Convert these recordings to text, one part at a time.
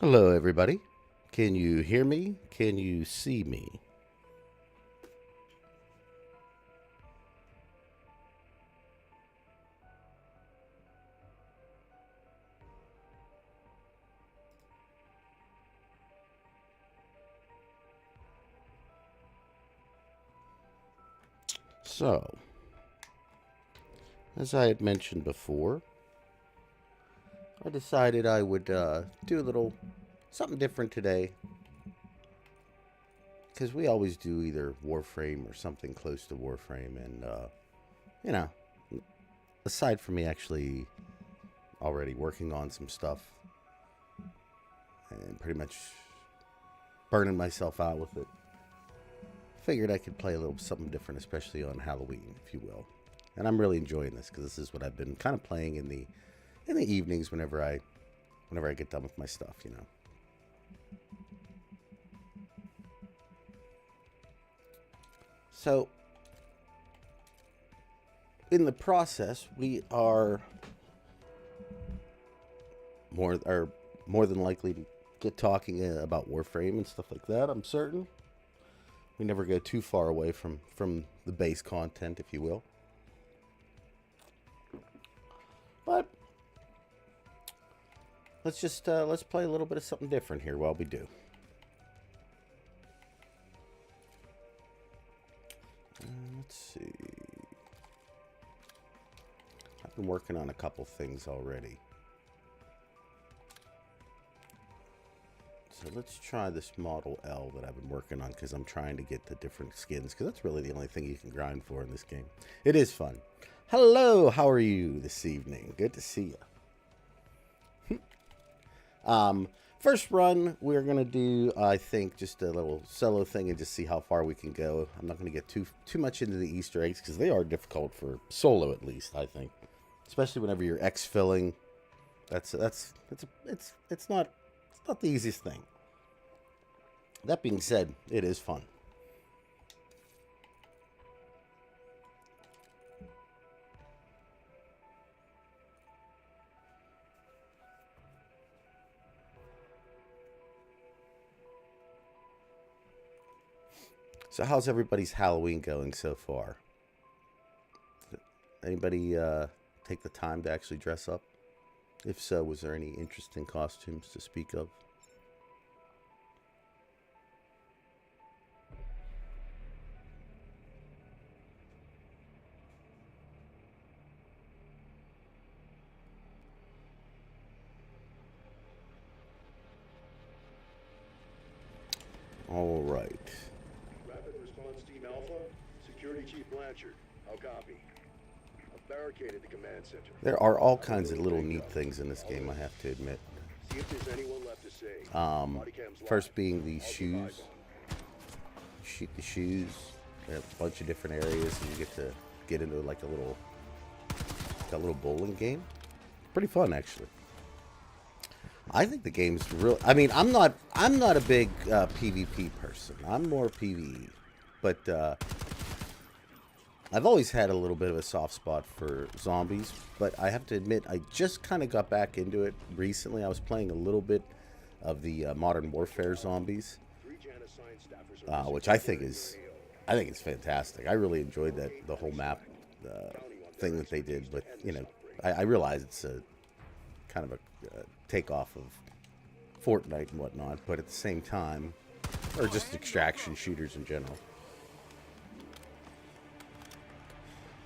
Hello, everybody. Can you hear me? Can you see me? So, as I had mentioned before, I decided I would do a little something different today. Because we always do either Warframe or something close to Warframe. And, you know, aside from me actually already working on some stuff and pretty much burning myself out with it, figured I could play a little something different, especially on Halloween, if you will. And I'm really enjoying this because this is what I've been kind of playing in the evenings whenever I get done with my stuff, you know. So in the process, we are more than likely to get talking about Warframe and stuff like that. I'm certain we never go too far away from the base content, if you will. But let's play a little bit of something different here while we do. Let's see. I've been working on a couple things already. So let's try this Model L that I've been working on because I'm trying to get the different skins because that's really the only thing you can grind for in this game. It is fun. Hello, how are you this evening? Good to see you. First run, we're going to do, I think, just a little solo thing and just see how far we can go. I'm not going to get too much into the Easter eggs because they are difficult for solo, at least, I think. Especially whenever you're exfilling. It's not the easiest thing. That being said, it is fun. So how's everybody's Halloween going so far? Anybody take the time to actually dress up? If so, was there any interesting costumes to speak of? All right. Rapid response team Alpha, Security Chief Blanchard. How copy? I've barricaded the command center. There are all kinds of little neat things in this game, I have to admit. See if there's anyone left to say. First being these shoes. Shoot the shoes. A bunch of different areas, and you get to get into like a little bowling game. Pretty fun, actually. I think the game's real. I mean, I'm not a big PvP person. I'm more PvE, but I've always had a little bit of a soft spot for zombies. But I have to admit, I just kind of got back into it recently. I was playing a little bit of the Modern Warfare zombies, which I think it's fantastic. I really enjoyed the whole map thing that they did. But you know, I realize it's a kind of a takeoff of Fortnite and whatnot, but at the same time, or just extraction shooters in general.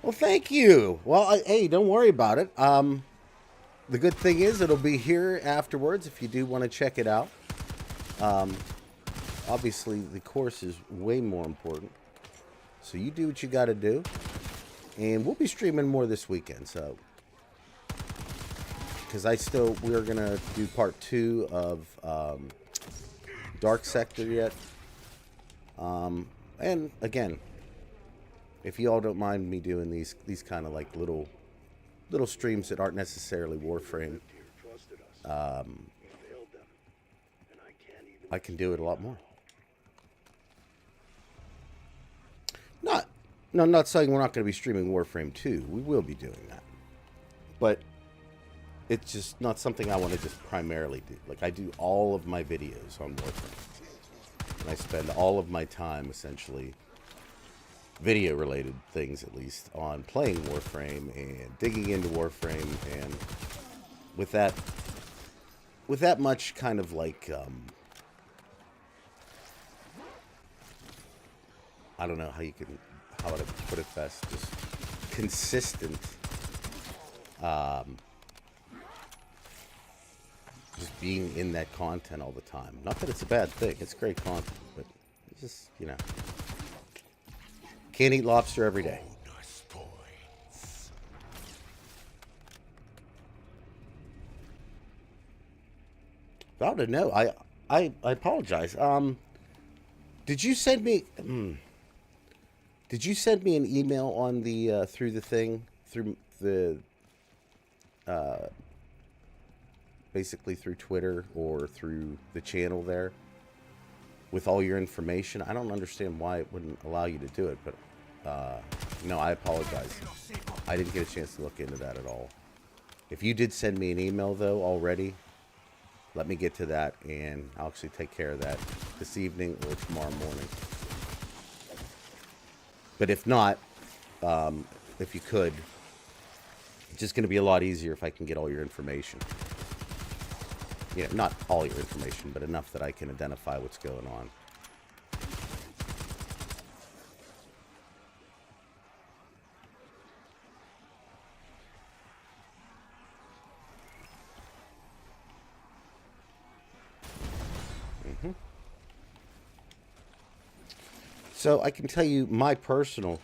Well, thank you. Well, hey, don't worry about it. The good thing is it'll be here afterwards if you do want to check it out. Obviously, the course is way more important. So you do what you got to do. And we'll be streaming more this weekend, so... Because we are going to do part 2 of Dark Sector yet. And again, if you all don't mind me doing these kind of like little streams that aren't necessarily Warframe, I can do it a lot more. I'm not saying we're not going to be streaming Warframe 2. We will be doing that. But it's just not something I want to just primarily do. Like, I do all of my videos on Warframe, and I spend all of my time, essentially, video-related things at least, on playing Warframe and digging into Warframe, and with that much kind of like, I don't know how to put it best, just consistent, just being in that content all the time. Not that it's a bad thing, it's great content, but it's just, you know, can't eat lobster every day. I don't know. I apologize. Did you send me? Did you send me an email on the through the thing through the basically through Twitter or through the channel there with all your information? I don't understand why it wouldn't allow you to do it, but no, I apologize. I didn't get a chance to look into that at all. If you did send me an email though already, let me get to that, and I'll actually take care of that this evening or tomorrow morning. But if not, if you could, it's just going to be a lot easier if I can get all your information. You know, not all your information, but enough that I can identify what's going on. So I can tell you my personal...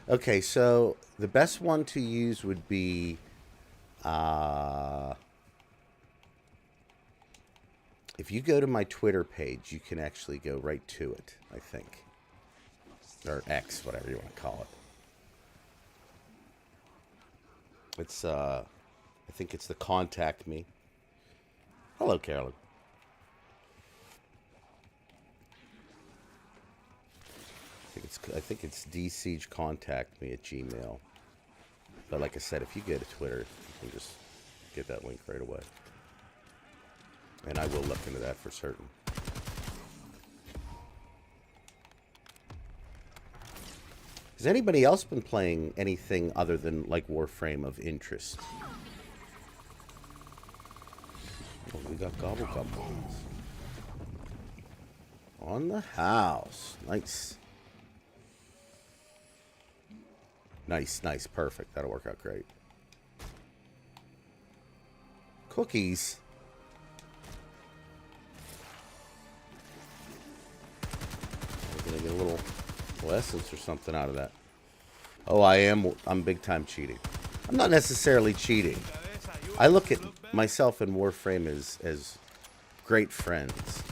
Okay, so the best one to use would be... if you go to my Twitter page, you can actually go right to it, I think. Or X, whatever you want to call it. It's, I think it's the Contact Me. Hello, Carolyn. I think it's DSiege Contact Me at Gmail. But like I said, if you go to Twitter, you can just get that link right away. And I will look into that for certain. Has anybody else been playing anything other than like Warframe of interest? Oh, we got Gobble Gobbles on the house. Nice. Nice, nice, perfect. That'll work out great. Cookies. We're gonna get a little essence or something out of that. Oh, I'm big time cheating. I'm not necessarily cheating. I look at myself and Warframe as great friends.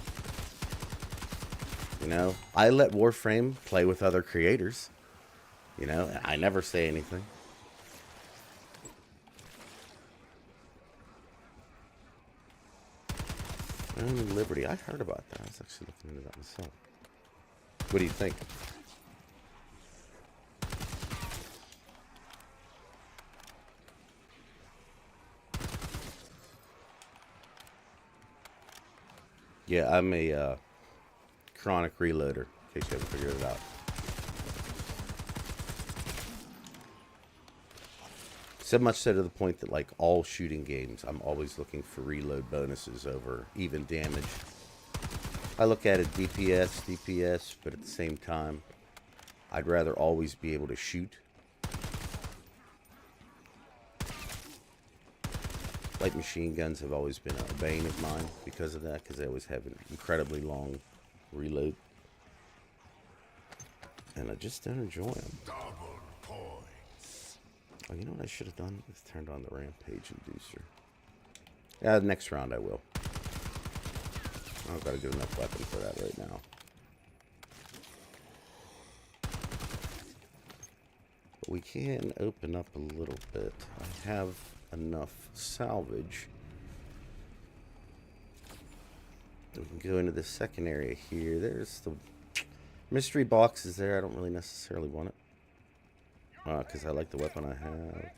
You know, I let Warframe play with other creators. You know, I never say anything. Liberty. I heard about that. I was actually looking into that myself. What do you think? Yeah, I'm a chronic reloader, in case you haven't figured it out. So much so to the point that, like, all shooting games, I'm always looking for reload bonuses over even damage. I look at it DPS, but at the same time, I'd rather always be able to shoot. Light machine guns have always been a bane of mine because of that, because they always have an incredibly long reload. And I just don't enjoy them. Oh, you know what I should have done? Is turned on the Rampage Inducer. Yeah, next round I will. I've got a good enough weapon for that right now. But we can open up a little bit. I have enough salvage. We can go into the second area here. There's the mystery boxes there. I don't really necessarily want it. Because I like the weapon I have.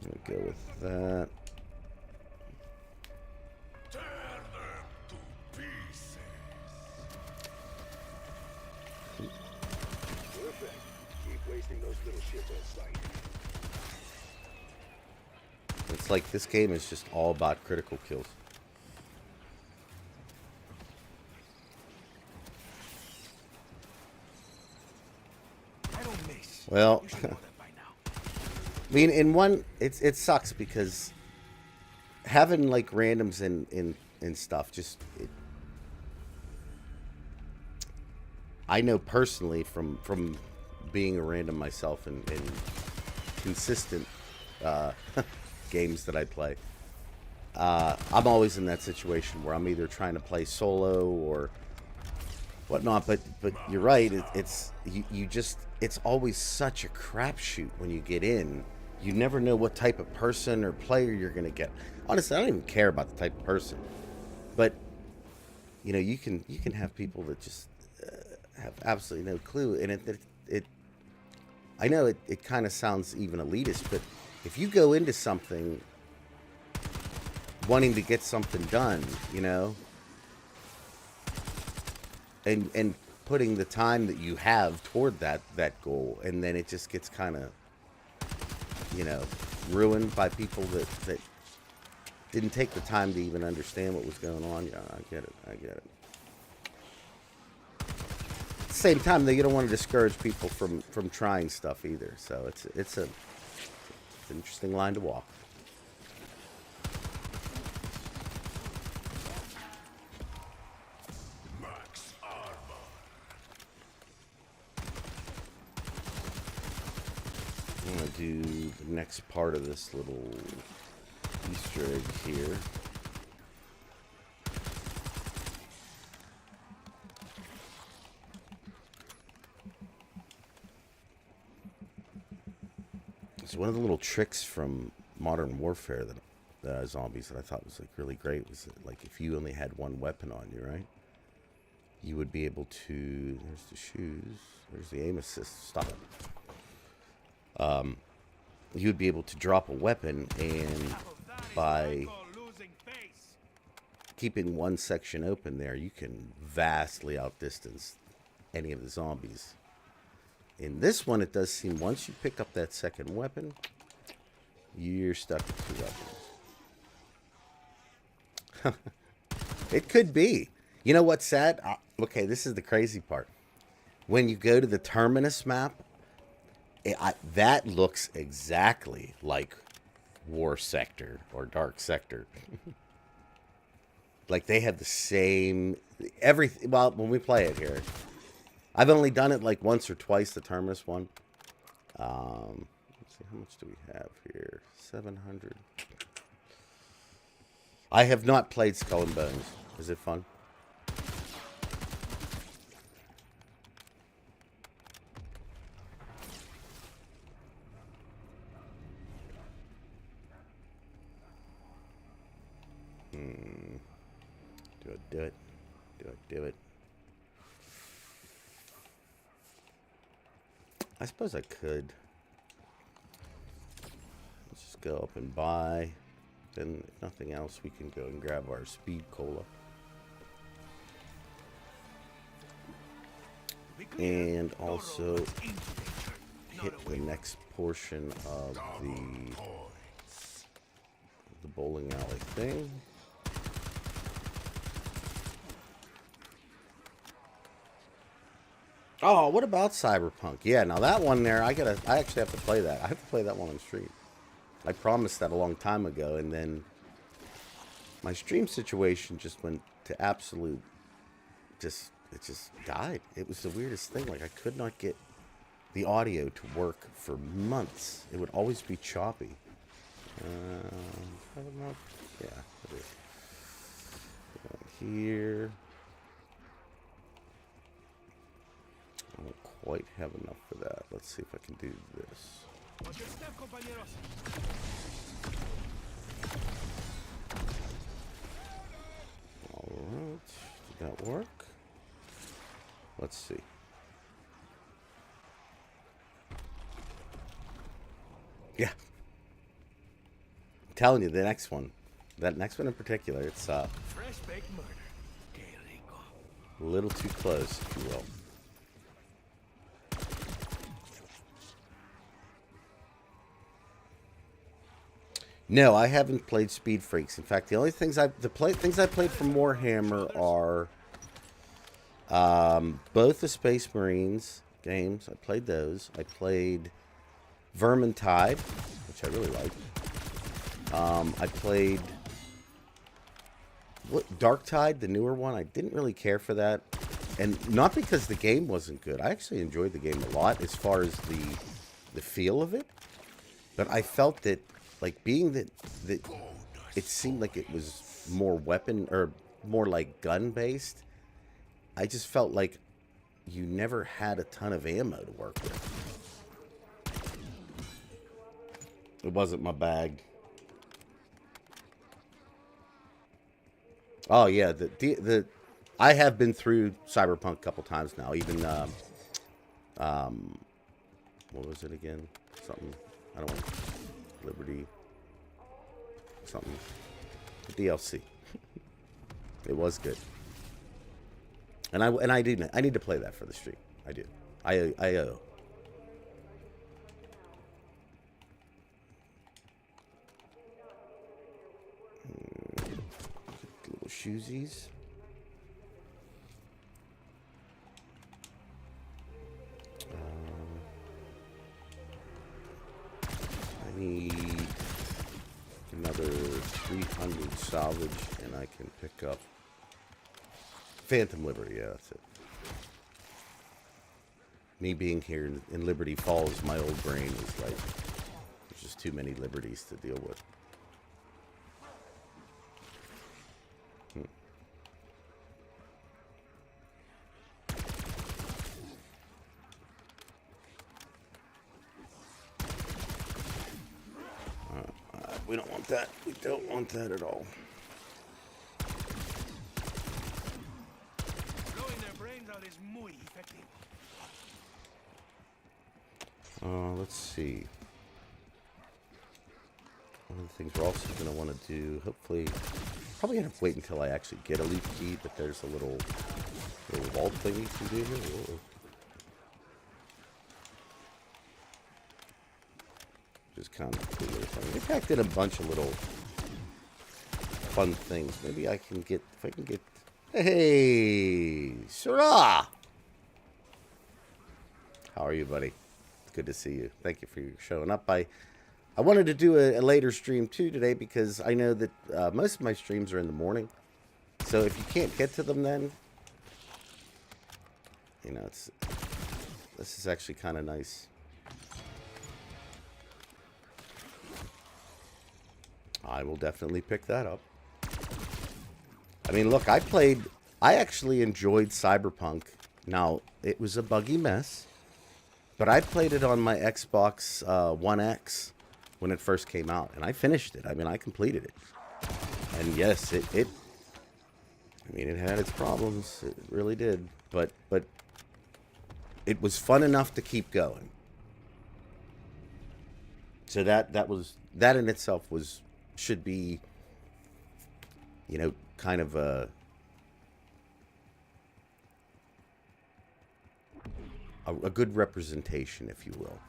I'm gonna go with that. Perfect. Keep wasting those little shits on sight. It's like this game is just all about critical kills. Well, I mean, in one, it sucks because having like randoms in stuff just I know personally from being a random myself in consistent games that I play. I'm always in that situation where I'm either trying to play solo or whatnot. But you're right. It's always such a crapshoot when you get in. You never know what type of person or player you're gonna get. Honestly, I don't even care about the type of person. But you can have people that just have absolutely no clue, and it I know it kind of sounds even elitist, but if you go into something wanting to get something done, and putting the time that you have toward that goal, and then it just gets kind of ruined by people that didn't take the time to even understand what was going on. Yeah, I get it. At the same time, though, you don't want to discourage people from trying stuff either. So it's an interesting line to walk. I'm gonna do the next part of this little Easter egg here. So one of the little tricks from Modern Warfare that zombies that I thought was like really great was that, like, if you only had one weapon on you, right? You would be able to. There's the shoes. There's the aim assist. Stop it. You would be able to drop a weapon, and by keeping one section open there, you can vastly outdistance any of the zombies. In this one, it does seem once you pick up that second weapon, you're stuck with two weapons. It could be. You know what's sad? Okay, this is the crazy part. When you go to the Terminus map, that looks exactly like War Sector or Dark Sector. Like they have the same everything. Well, when we play it here, I've only done it like once or twice. The Terminus one. Let's see, how much do we have here? 700. I have not played Skull and Bones. Is it fun? Do it. I suppose I could. Let's just go up and buy. Then, if nothing else, we can go and grab our speed cola. And also hit the next portion of the bowling alley thing. Oh, what about Cyberpunk? Yeah, now that one there, I actually have to play that. I have to play that one on stream. I promised that a long time ago, and then my stream situation just went to absolute, it just died. It was the weirdest thing. Like, I could not get the audio to work for months. It would always be choppy. Yeah, it is. Here. I don't quite have enough for that. Let's see if I can do this. Alright. Did that work? Let's see. Yeah. telling you, the next one, that next one in particular, it's Fresh baked murder. Que rico. a little too close, if you will. No, I haven't played Speed Freaks. In fact, the only things I played from Warhammer are both the Space Marines games. I played those. I played Vermintide, which I really liked. I played Darktide, the newer one. I didn't really care for that, and not because the game wasn't good. I actually enjoyed the game a lot as far as the feel of it, but I felt that, like, being that it seemed like it was more weapon or more like gun based, I just felt like you never had a ton of ammo to work with. It wasn't my bag. Oh yeah, the I have been through Cyberpunk a couple times now. Even what was it again? Something I don't want. Liberty, something, the DLC. It was good, and I need to play that for the stream. I do. I owe. Little shoesies. I need another 300 salvage, and I can pick up Phantom Liberty. Yeah, that's it. Me being here in Liberty Falls, my old brain is like, there's just too many liberties to deal with. We don't want that. We don't want that at all. Blowing their brains out is muy effective. Let's see. One of the things we're also going to want to do, hopefully, probably have to wait until I actually get a leaf key, but there's a little vault thing you can do here. Whoa. Just kind of cool little thing. They packed in a bunch of little fun things. Maybe I can get, if I can get, hey, Sarah! How are you, buddy? It's good to see you. Thank you for showing up. I wanted to do a later stream too today because I know that most of my streams are in the morning. So if you can't get to them then, you know, this is actually kind of nice. I will definitely pick that up. I mean, look, I actually enjoyed Cyberpunk. Now, it was a buggy mess, but I played it on my Xbox One X when it first came out, and I finished it. I mean, I completed it. And yes, it had its problems. It really did. But it was fun enough to keep going. So that in itself should be, you know, kind of a good representation, if you will,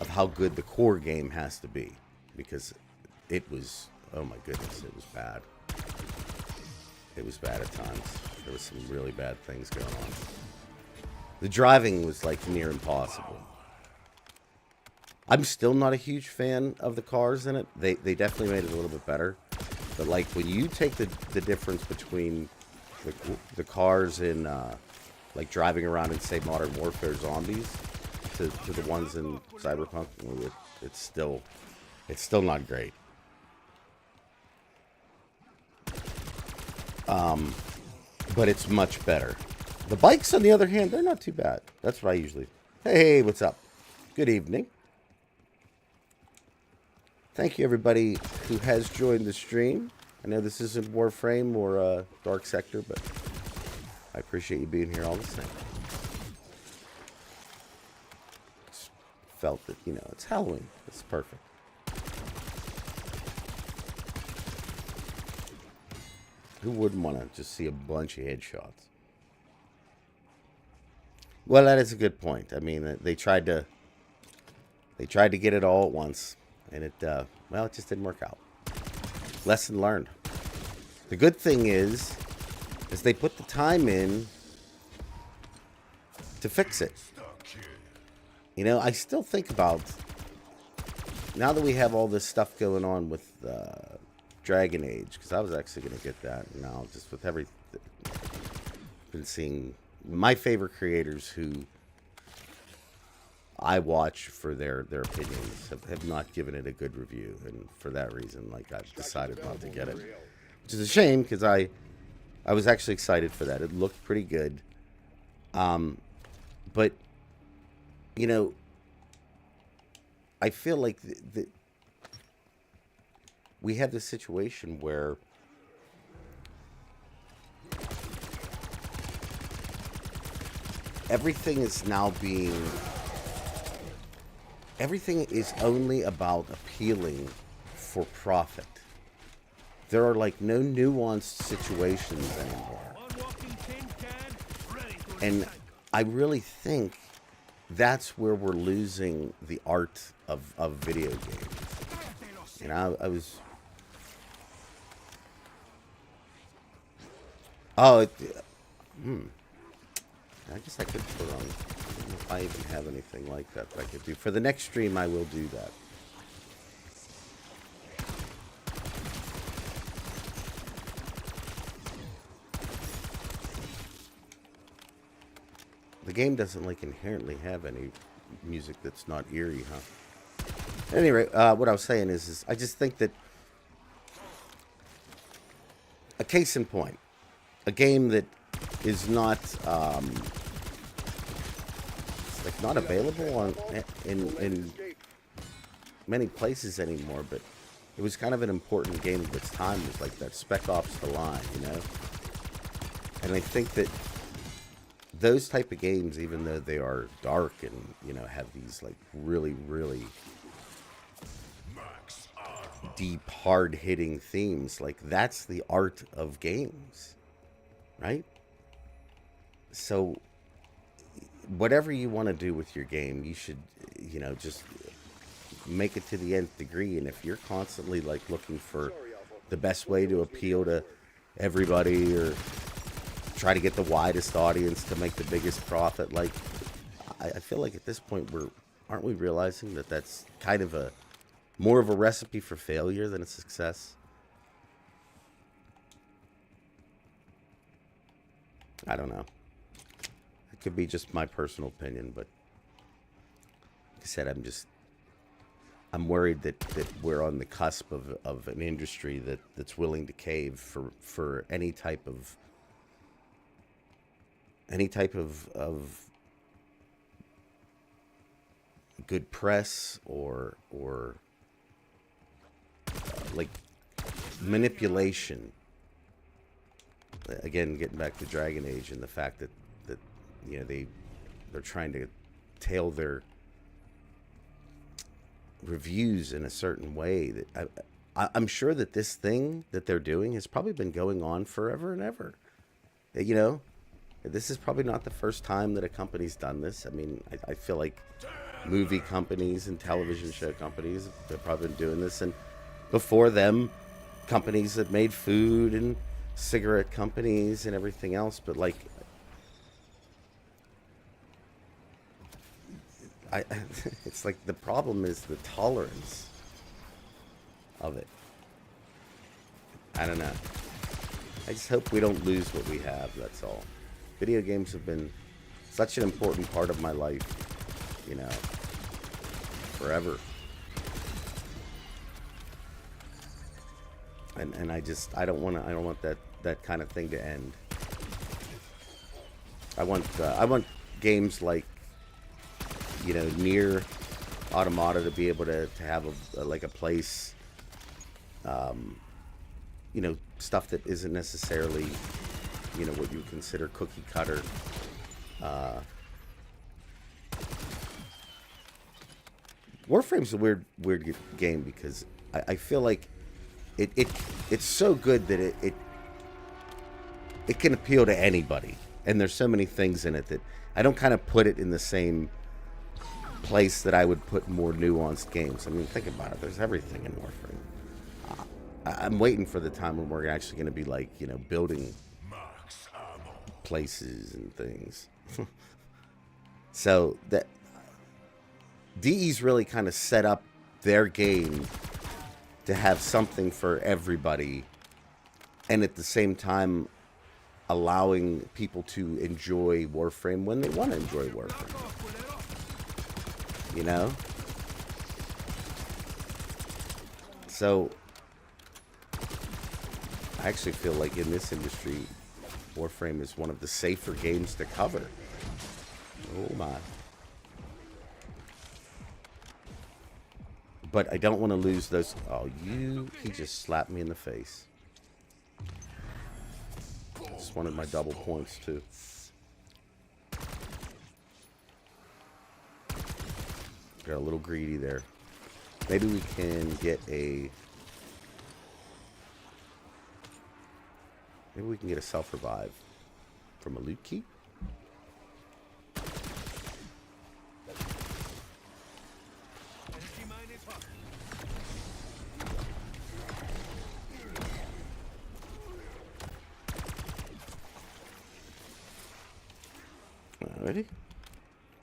of how good the core game has to be, because it was, oh my goodness, it was bad. It was bad at times. There was some really bad things going on. The driving was like near impossible. I'm still not a huge fan of the cars in it. They definitely made it a little bit better. But like when you take the difference between the cars in like driving around in, say, Modern Warfare Zombies to the ones in Cyberpunk, it's still not great. But it's much better. The bikes, on the other hand, they're not too bad. That's what I usually... Hey, what's up? Good evening. Thank you, everybody who has joined the stream. I know this isn't Warframe or Dark Sector, but I appreciate you being here all the same. Just felt that, you know, it's Halloween. It's perfect. Who wouldn't want to just see a bunch of headshots? Well, that is a good point. I mean, they tried to get it all at once, and it just didn't work out. Lesson learned. The good thing is they put the time in to fix it. You know, I still think about, now that we have all this stuff going on with Dragon Age, because I was actually going to get that now, just with everything. Been seeing my favorite creators who I watch for their opinions have not given it a good review, and for that reason, like, I've decided not to get it, which is a shame because I was actually excited for that. It looked pretty good, but you know, I feel like we have this situation where everything is only about appealing for profit. There are like no nuanced situations anymore. And I really think that's where we're losing the art of video games. You know, I was... Oh, I guess I could put on... I don't know if I even have anything like that I could do. For the next stream, I will do that. The game doesn't, like, inherently have any music that's not eerie, huh? At any rate, what I was saying is I just think that... A case in point. A game that is not... it's, like, not available on in many places anymore, but it was kind of an important game of its time. It was like that Spec Ops The Line, you know? And I think that those type of games, even though they are dark and, you know, have these, like, really, really deep, hard-hitting themes, like, that's the art of games, right? So, whatever you want to do with your game, you should, you know, just make it to the nth degree. And if you're constantly, like, looking for the best way to appeal to everybody or try to get the widest audience to make the biggest profit, like, I feel like at this point aren't we realizing that that's kind of more of a recipe for failure than a success? I don't know. It could be just my personal opinion, but like I said, I'm worried that we're on the cusp of an industry that's willing to cave for any type of good press or like manipulation. Again, getting back to Dragon Age and the fact that you know they're trying to tail their reviews in a certain way that I'm sure that this thing that they're doing has probably been going on forever and ever. You know, this is probably not the first time that a company's done this. I mean, I feel like movie companies and television show companies have probably been doing this, and before them, companies that made food and cigarette companies and everything else. But like, it's like the problem is the tolerance of it. I don't know. I just hope we don't lose what we have, that's all. Video games have been such an important part of my life, you know, forever. And I don't want that kind of thing to end. I want games like, you know, Nier Automata to be able to have like a place, you know, stuff that isn't necessarily, you know, what you would consider cookie cutter. Warframe's a weird game because I feel like it's so good that it can appeal to anybody. And there's so many things in it that I don't kind of put it in the same place that I would put more nuanced games. I mean, think about it. There's everything in Warframe. I'm waiting for the time when we're actually going to be like, you know, building places and things. So that DE's really kind of set up their game to have something for everybody, and at the same time allowing people to enjoy Warframe when they want to enjoy Warframe. You know? So I actually feel like in this industry, Warframe is one of the safer games to cover. Oh my. But I don't want to lose those. Oh, he just slapped me in the face. Just wanted my double points too. Got a little greedy there. Maybe we can get a... Maybe we can get a self-revive from a loot key. Alrighty.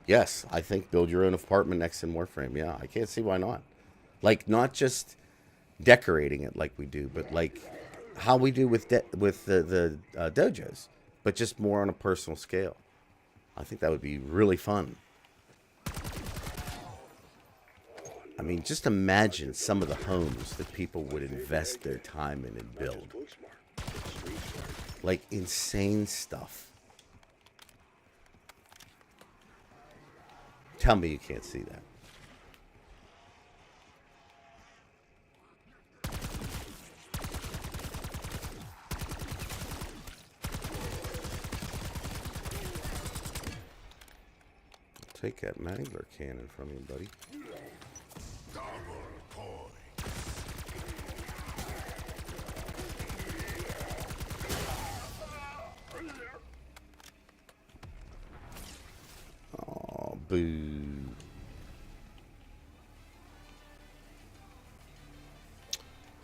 Yes, I think build your own apartment next in Warframe. Yeah, I can't see why not. Like, not just decorating it like we do, but like how we do with the dojos, but just more on a personal scale. I think that would be really fun. I mean, just imagine some of the homes that people would invest their time in and build. Like, insane stuff. Tell me you can't see that. I'll take that mangler cannon from you, buddy. Oh, boo.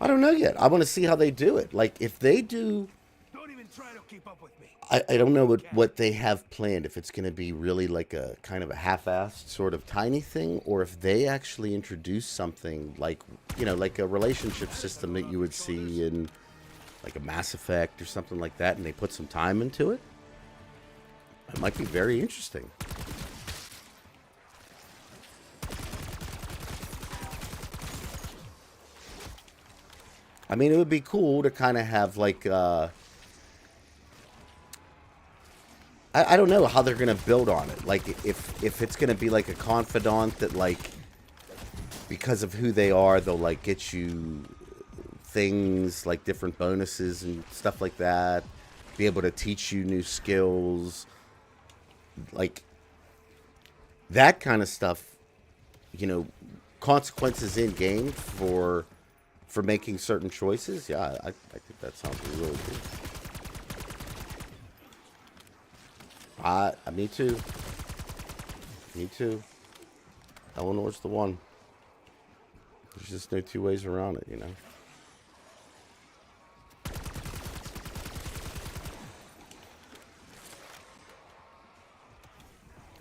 I don't know yet. I want to see how they do it. Like, if they do... Don't even try to keep up with me. I don't know what they have planned. If it's going to be really like a kind of a half-assed sort of tiny thing, or if they actually introduce something like, you know, like a relationship system that you would see in like a Mass Effect or something like that, and they put some time into it. It might be very interesting. I mean, it would be cool to kind of have like, I don't know how they're going to build on it. Like, if it's going to be like a confidant that, like, because of who they are, they'll, like, get you things, like different bonuses and stuff like that. Be able to teach you new skills. Like, that kind of stuff, you know, consequences in game for making certain choices. Yeah, I think that sounds really good. Me too. Me too. Eleanor's the one. There's just no two ways around it, you know.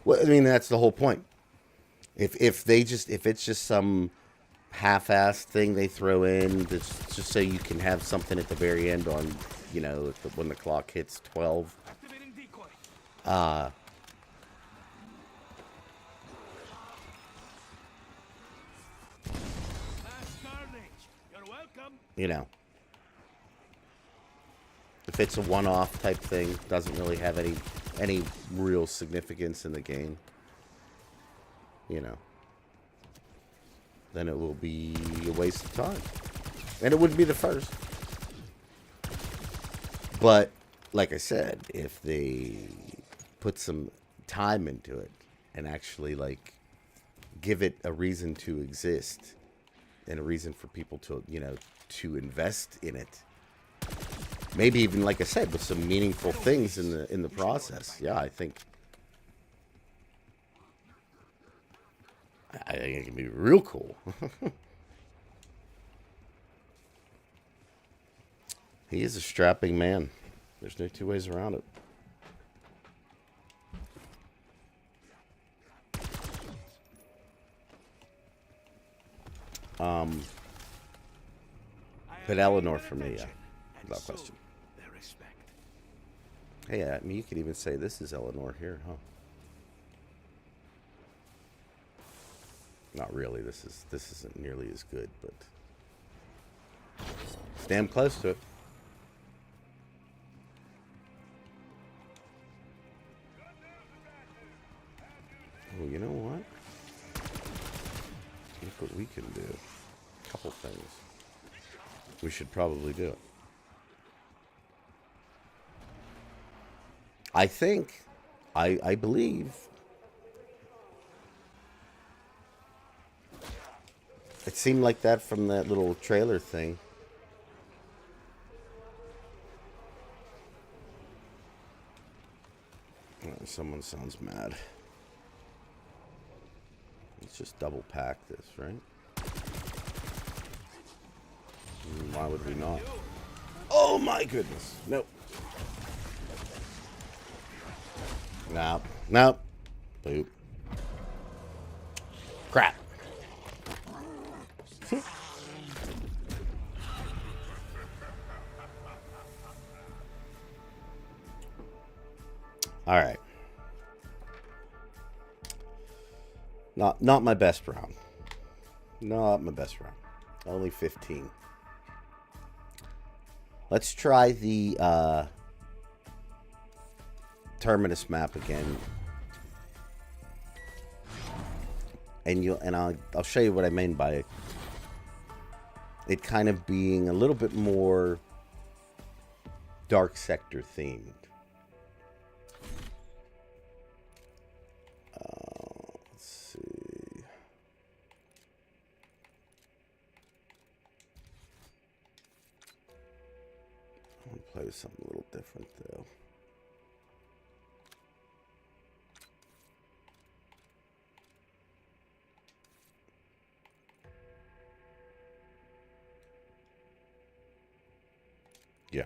Well, I mean, that's the whole point. If it's just some half-assed thing they throw in, that's just so you can have something at the very end on, you know, when the clock hits 12. You know, if it's a one-off type thing, doesn't really have any real significance in the game, you know, then it will be a waste of time. And it wouldn't be the first. But, like I said, if they put some time into it and actually, like, give it a reason to exist and a reason for people to, you know, to invest in it, maybe even, like I said, with some meaningful things in the process. Yeah, I think it can be real cool. He is a strapping man. There's no two ways around it. But Eleanor for me, yeah, without question. Hey, I mean, you could even say this is Eleanor here, huh? Not really. This isn't nearly as good, but it's damn close to it. Oh, you know what? Look what we can do. A couple things. We should probably do it. I think, I believe, it seemed like that from that little trailer thing. Oh, someone sounds mad. Let's just double pack this, right? Why would we not? Oh my goodness. Nope. Nope. Nope. Boop. Crap. All right. Not my best round. Not my best round. Only 15. Let's try the Terminus map again. And I'll show you what I mean by it kind of being a little bit more dark sector themed. Let's see. I want to play with something a little different though. Yeah.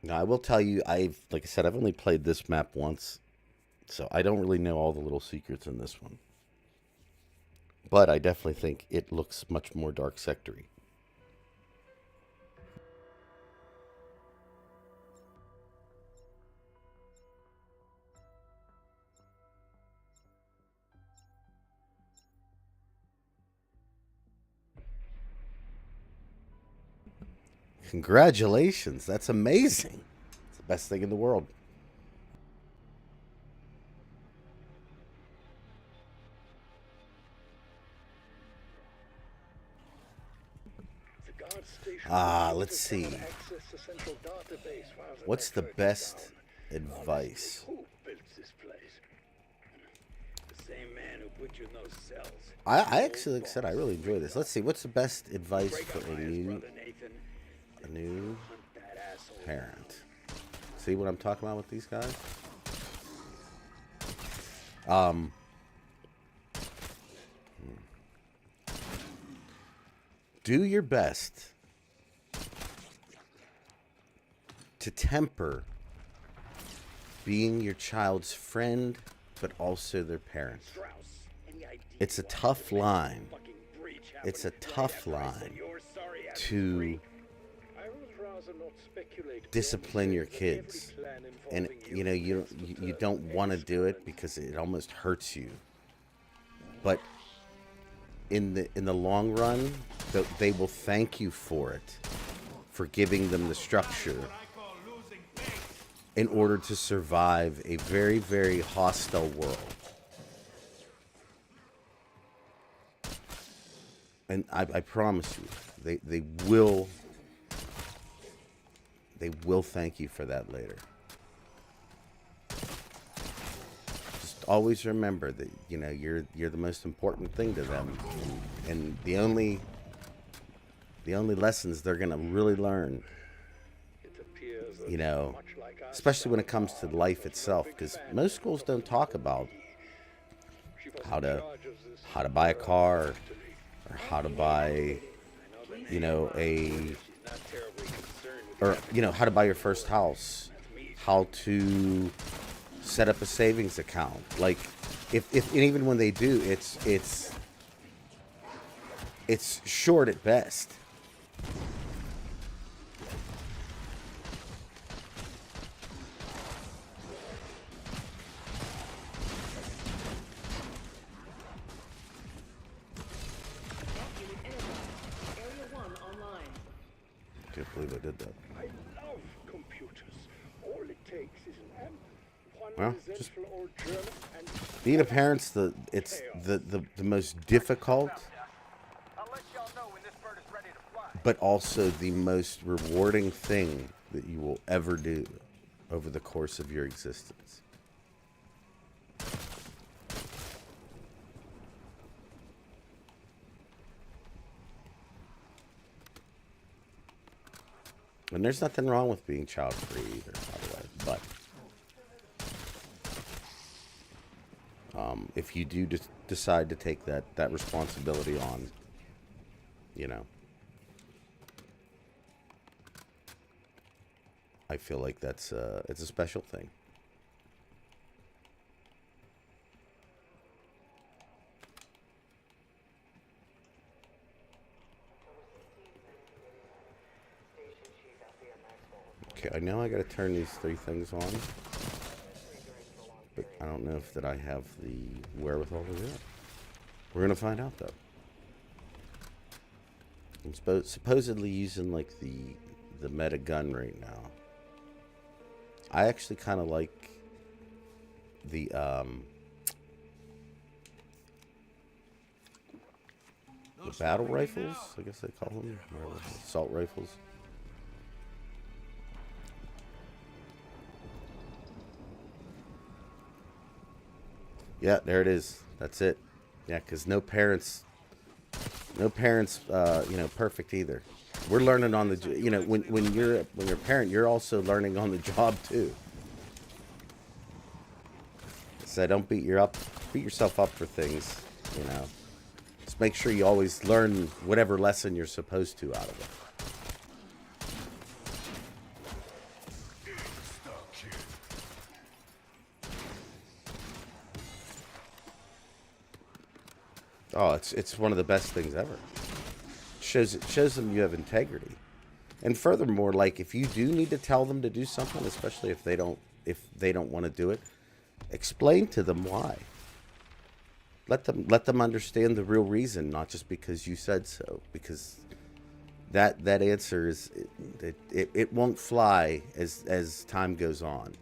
Now, I will tell you, like I said, I've only played this map once, so I don't really know all the little secrets in this one. But I definitely think it looks much more dark sectory. Congratulations, that's amazing. It's the best thing in the world. Let's see. What's the best advice? I actually, like I said, I really enjoy this. Let's see, what's the best advice for a new parent? See what I'm talking about with these guys? Do your best to temper being your child's friend, but also their parent. It's a tough line. It's a tough line to discipline your kids, and you know you don't want to do it because it almost hurts you. But in the long run, they will thank you for it, for giving them the structure in order to survive a very, very hostile world. And I promise you, they will thank you for that later. Just always remember that, you know, you're the most important thing to them, and the only The only lessons they're going to really learn, you know, especially when it comes to life itself, because most schools don't talk about how to buy a car, or how to buy, you know, how to buy your first house, how to set up a savings account. Like, if and even when they do, it's short at best. Can't believe I did that. I love computers. All it takes is an amp, one Well, just residential or German, and being a parent's the most difficult, I'll let y'all know when this bird is ready to fly. but also the most rewarding thing that you will ever do over the course of your existence. And there's nothing wrong with being child-free either, by the way. But if you do decide to take that responsibility on, you know, I feel like it's a special thing. Okay, I know I gotta turn these 3 things on, but I don't know if that I have the wherewithal to do it. We're gonna find out though. I'm supposedly using like the meta gun right now. I actually kind of like the battle rifles, I guess they call them, or assault rifles. Yeah, there it is. That's it. Yeah, because no parents, you know, perfect either. We're learning on the, you know, when you're a parent, you're also learning on the job too. So don't beat yourself up for things, you know. Just make sure you always learn whatever lesson you're supposed to out of it. Oh, it's one of the best things ever. Shows them you have integrity. And furthermore, like, if you do need to tell them to do something, especially if they don't want to do it, explain to them why. Let them understand the real reason, not just because you said so. Because that answer is it won't fly as time goes on.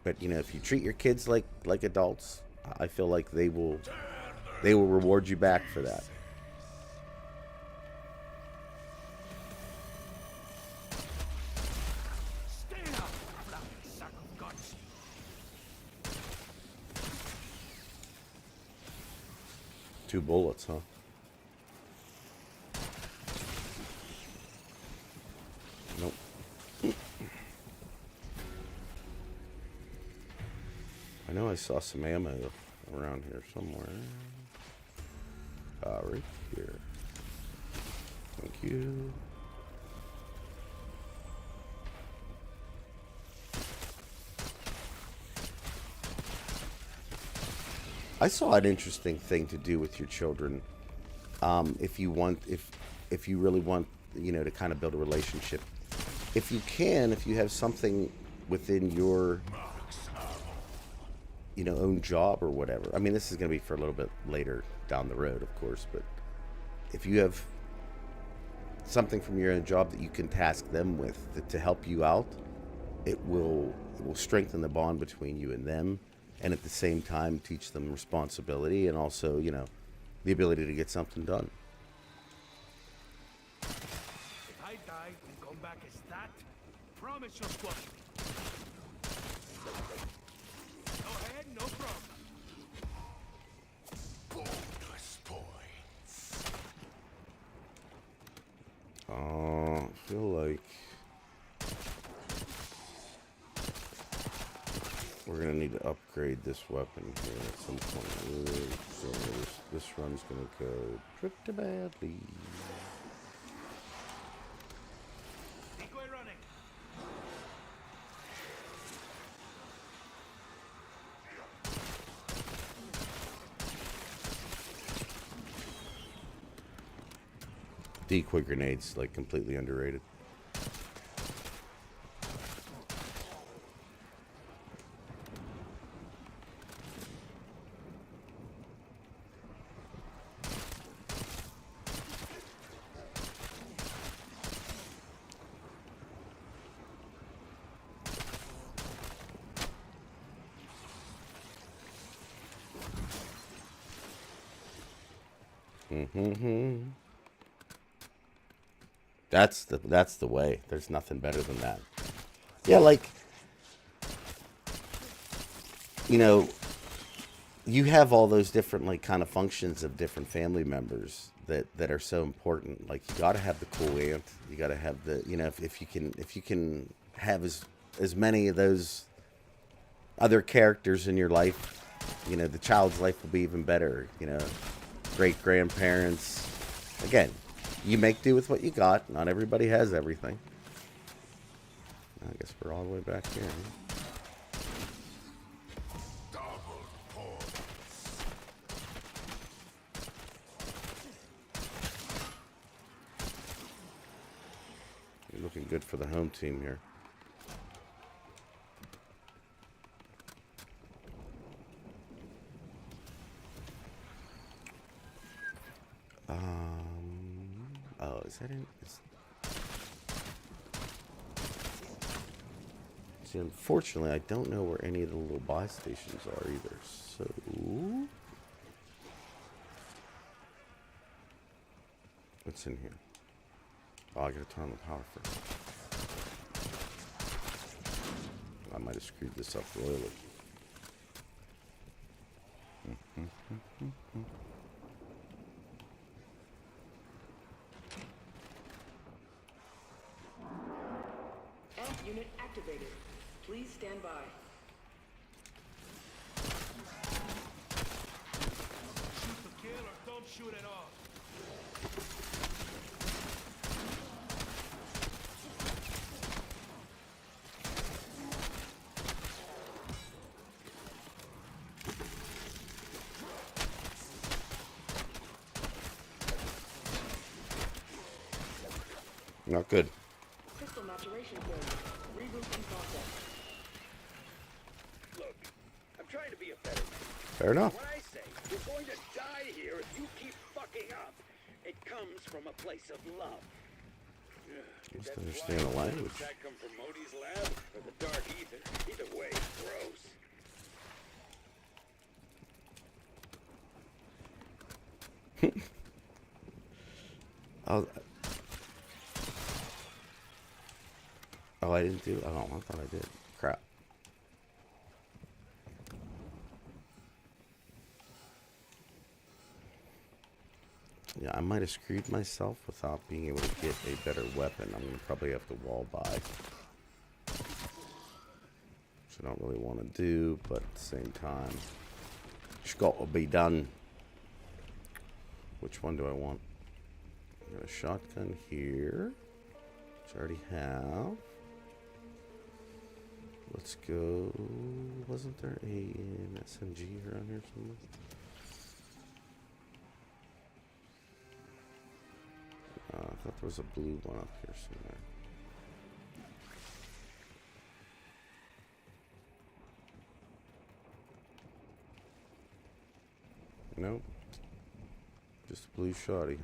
But you know, if you treat your kids like adults, I feel like they will reward you back for that. Stay out, flapping sack of guts. 2 bullets, huh? Nope. I know I saw some ammo around here somewhere. Right here. Thank you. I saw an interesting thing to do with your children. If you really want, you know, to kind of build a relationship. If you have something within your, you know, own job or whatever. I mean, this is going to be for a little bit later down the road, of course, but if you have something from your own job that you can task them with to help you out, it will strengthen the bond between you and them, and at the same time teach them responsibility and also, you know, the ability to get something done. If I die and come back as that, promise you'll squash me. Go ahead, no problem. Bonus point. like we're gonna need to upgrade this weapon here at some point. So this run's gonna go pretty badly. Decoy running. Decoy grenades, like, completely underrated. That's the way. There's nothing better than that. Yeah, like, you know, you have all those different, like, kind of functions of different family members that are so important. Like, you got to have the cool aunt. You got to have the, you know, if you can have as many of those other characters in your life, you know, the child's life will be even better. You know, great grandparents. Again, you make do with what you got. Not everybody has everything. I guess we're all the way back here. You're looking good for the home team here. Oh, is that in? See, unfortunately, I don't know where any of the little buy stations are either. So, what's in here? Oh, I gotta turn on the power first. I might have screwed this up royally. Unit activated. Please stand by. Shoot to kill or don't shoot at all. Not good. Crystal maturation failure. Reboot in process. Look, I'm trying to be a better man. Fair enough. When I say you're going to die here if you keep fucking up, it comes from a place of love. Must understand the language. Does that come from Modi's lab or the dark ether? Either way, gross. Oh, I didn't do. Oh, I thought I did. Crap. Yeah, I might have screwed myself without being able to get a better weapon. I'm gonna probably have to wall buy, which I don't really want to do, but at the same time, it's got to be done. Which one do I want? I got a shotgun here, which I already have. Let's go. Wasn't there an SMG around here somewhere? I thought there was a blue one up here somewhere. Nope. Just a blue shotty,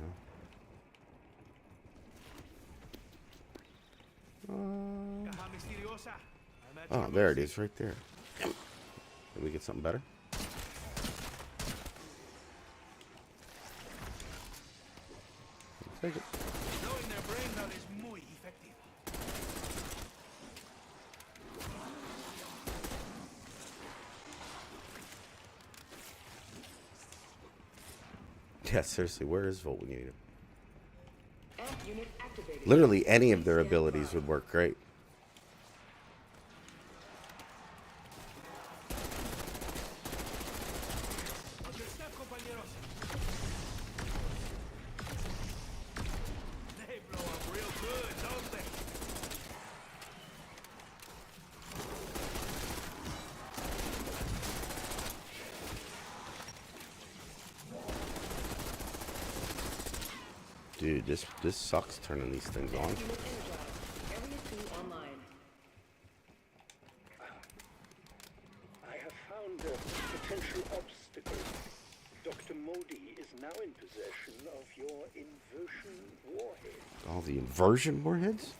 huh? Caja misteriosa. I'm at Oh, your there it mercy. is, right there. Did we get something better? Take it. Blowing their brains out is muy effective. Yeah, seriously, where is Volt when you need him? Amp Unit activated. Literally any of their abilities would work great. Other step, compañeros. They blow up real good, don't they? Dude, this sucks turning these things on. Unit energized. Area 2 online. I have found a potential obstacle. Dr. Modi is now in possession of your inversion warhead. All the inversion warheads?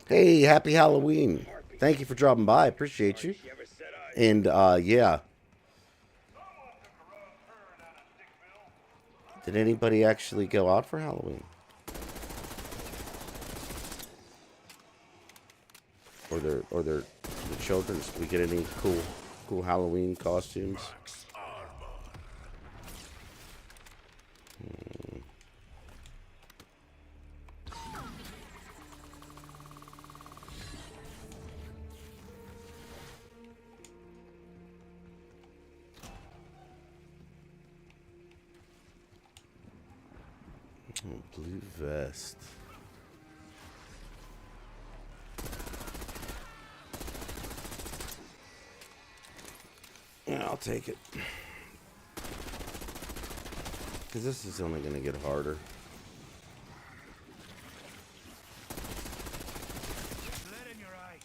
Hey, happy Halloween. Thank you for dropping by. I appreciate you. You ever said And, yeah. Did anybody actually go out for Halloween? Or their children? Did we get any cool Halloween costumes? Blue vest. Yeah, I'll take it. Because this is only going to get harder. Lead in your eye.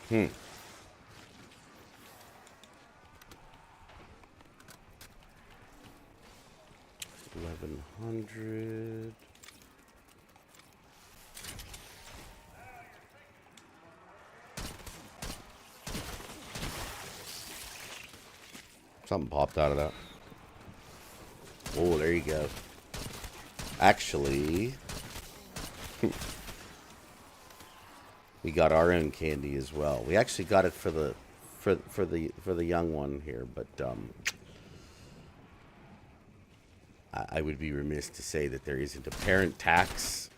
Hmm. $1,100. Something popped out of that. Oh, there you go. Actually, we got our own candy as well. We actually got it for the young one here, but I would be remiss to say that there isn't a parent tax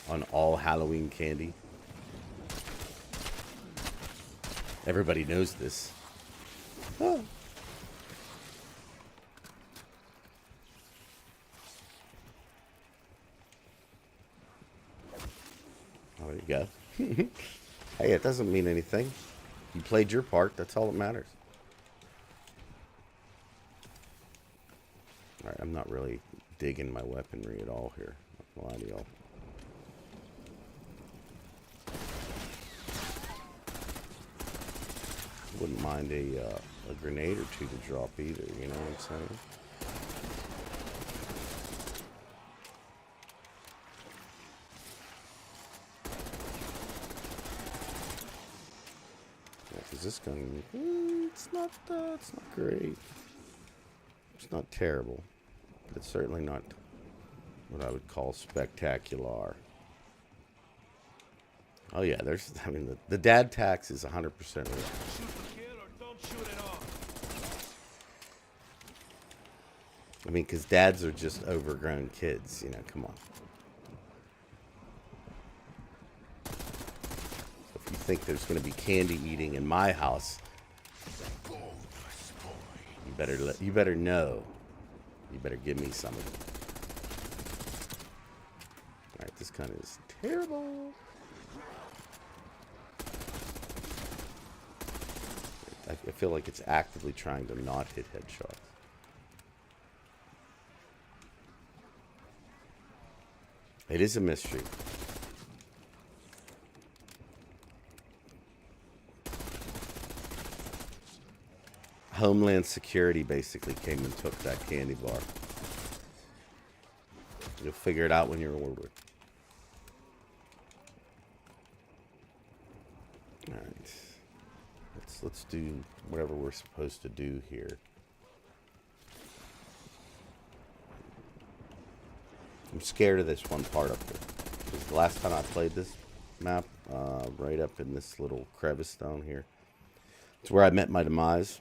on all Halloween candy. Everybody knows this. Oh. Oh, there you go. Hey, it doesn't mean anything. You played your part. That's all that matters. Alright, I'm not really digging my weaponry at all here. Not gonna lie to y'all. Wouldn't mind a grenade or two to drop either, you know what I'm saying? Is this gun? It's not great. It's not terrible, but it's certainly not what I would call spectacular. Oh yeah, there's. I mean, the dad tax is 100% real. Shoot to kill or don't shoot at all. I mean, because dads are just overgrown kids. You know, come on. If you think there's going to be candy eating in my house, you better know. You better give me some of it. All right, this gun is terrible. I feel like it's actively trying to not hit headshots. It is a mystery. Homeland Security basically came and took that candy bar. You'll figure it out when you're older. Alright. Let's let's do whatever we're supposed to do here. I'm scared of this one part up here. Because the last time I played this map, right up in this little crevice down here, it's where I met my demise.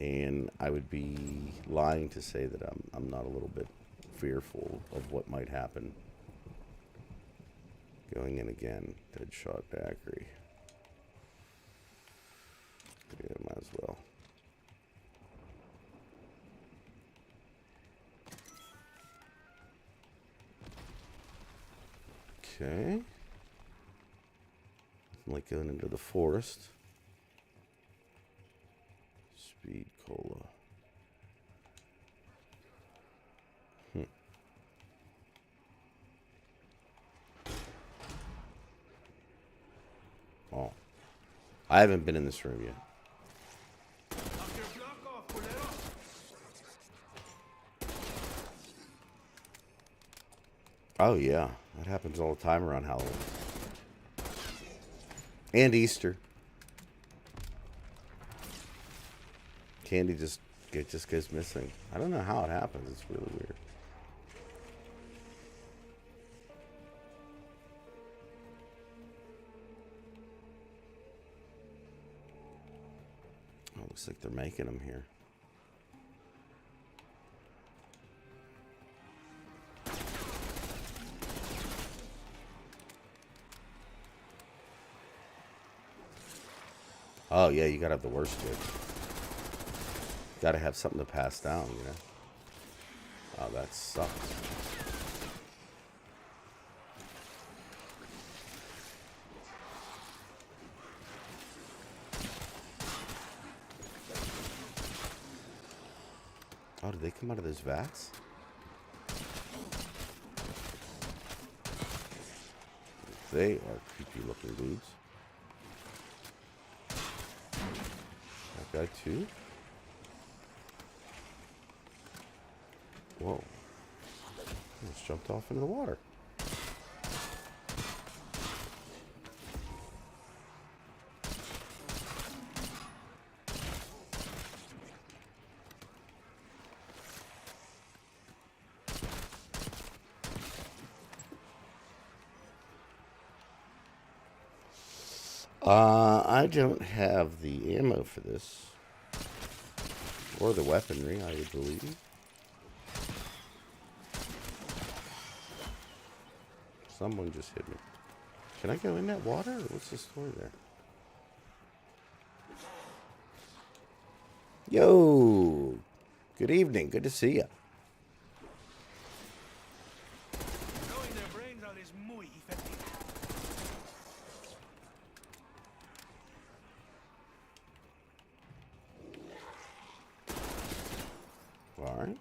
And I would be lying to say that I'm not a little bit fearful of what might happen. Going in again. Deadshot daiquiri. Yeah, might as well. Okay. I'm like going into the forest. Speed cola. Oh. I haven't been in this room yet. Oh yeah, that happens all the time around Halloween. And Easter. Candy just goes missing. I don't know how it happens. It's really weird. Oh, looks like they're making them here. Oh yeah, you gotta have the worst hit. Gotta have something to pass down, you know. Oh, that sucks. Oh, did they come out of those vats? They are creepy looking dudes. That guy too? Whoa. Almost jumped off into the water. I don't have the ammo for this. Or the weaponry, I would believe. Someone just hit me. Can I go in that water? Or what's the story there? Yo! Good evening. Good to see you. Blowing their brains out is muy effective. Alright.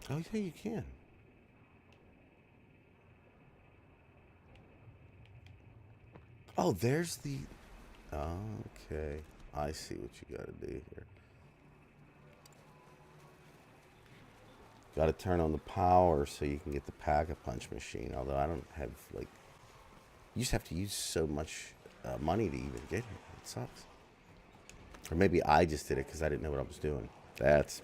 Oh, yeah, you can. Oh, there's the... Okay. I see what you gotta do here. Gotta turn on the power so you can get the pack-a-punch machine. Although I don't have, like... You just have to use so much money to even get here. It sucks. Or maybe I just did it because I didn't know what I was doing. That's...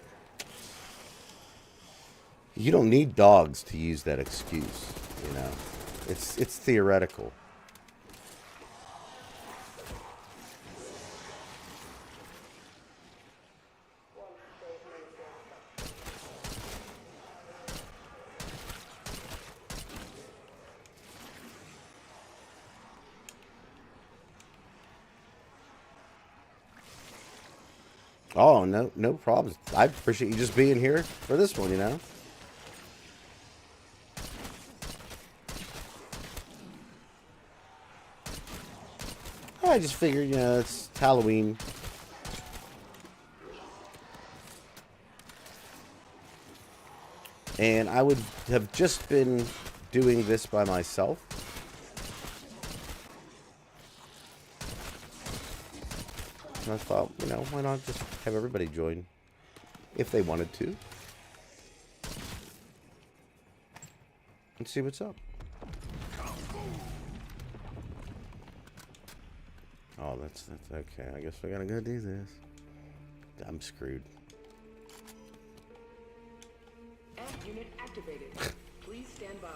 You don't need dogs to use that excuse, you know. It's theoretical. Oh, no problems. I appreciate you just being here for this one, you know. I just figured, you know, it's Halloween. And I would have just been doing this by myself. And I thought, you know, why not just have everybody join if they wanted to. And see what's up. Oh, that's okay. I guess we gotta go do this. I'm screwed. F unit activated. Please stand by.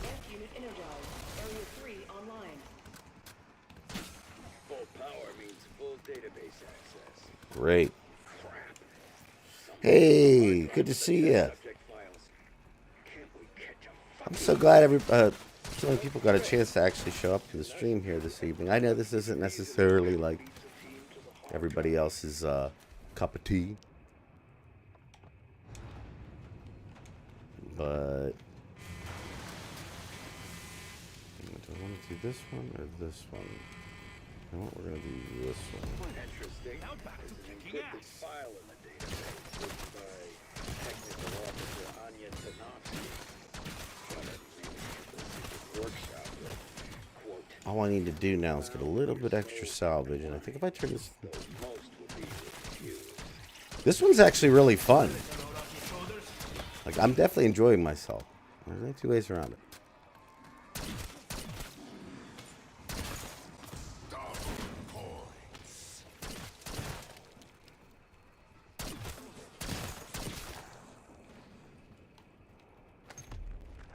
F unit energized. Area 3 online. Full power means full database access. Great. Crap. Hey, good to see you. Subject files. Can't we catch a I'm so glad so many people got a chance to actually show up to the stream here this evening. I know this isn't necessarily like everybody else's cup of tea, but do I want to do this one or this one? You know what, we're gonna do this one. Interesting. Now back to There's an kicking encrypted ass. file in the database written by Technical Officer Anya Thematic. Workshop with, quote, All I need to do now is get a little bit extra salvage, and I think if I turn this, most will be refused. this one's actually really fun. Like, I'm definitely enjoying myself. There's only two ways around it.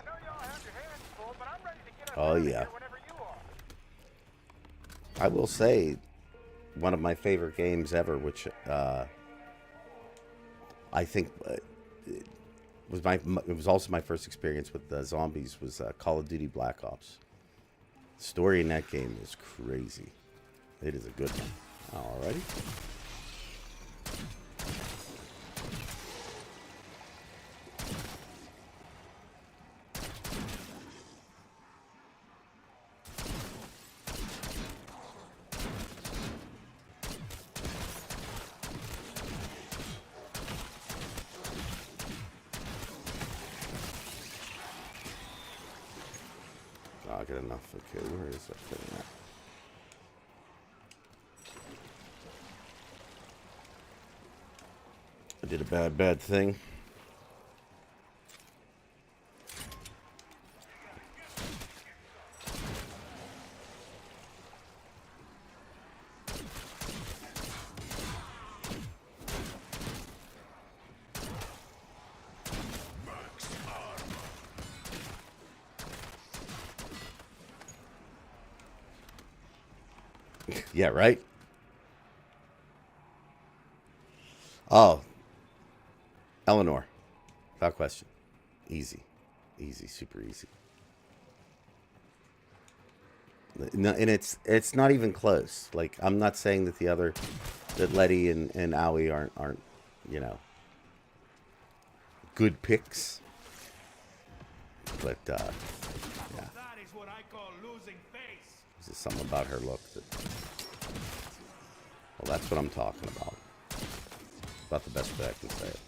I know y'all have your hands full, but I'm ready to get us Oh, out of yeah. here whenever you are. I will say, one of my favorite games ever, which I think it was also my first experience with zombies, was Call of Duty Black Ops. The story in that game is crazy. It is a good one. Alrighty. I'll get enough. Okay, where is that thing at? I did a bad thing. Yeah, right? Oh. Eleanor. Without question. Easy. Easy, super easy. No, and it's not even close. Like, I'm not saying that that Letty and Owie aren't, you know, good picks. But, yeah. That is what I call losing face. There's just something about her look that... Well, that's what I'm talking about. About the best way I can say it.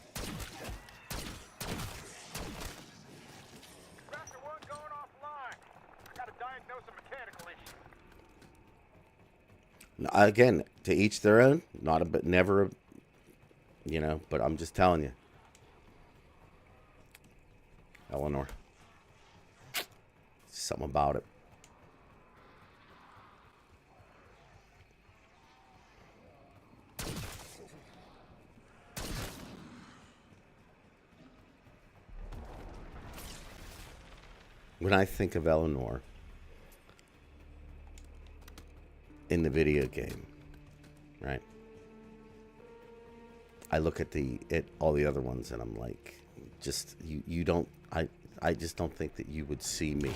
Raptor 1 going offline. I gotta diagnose a mechanical issue. Now, again, to each their own. Not a bit, never, you know. But I'm just telling you, Eleanor. Something about it. When I think of Eleanor in the video game, right? I look at all the other ones and I'm like, just you don't, I just don't think that you would see me.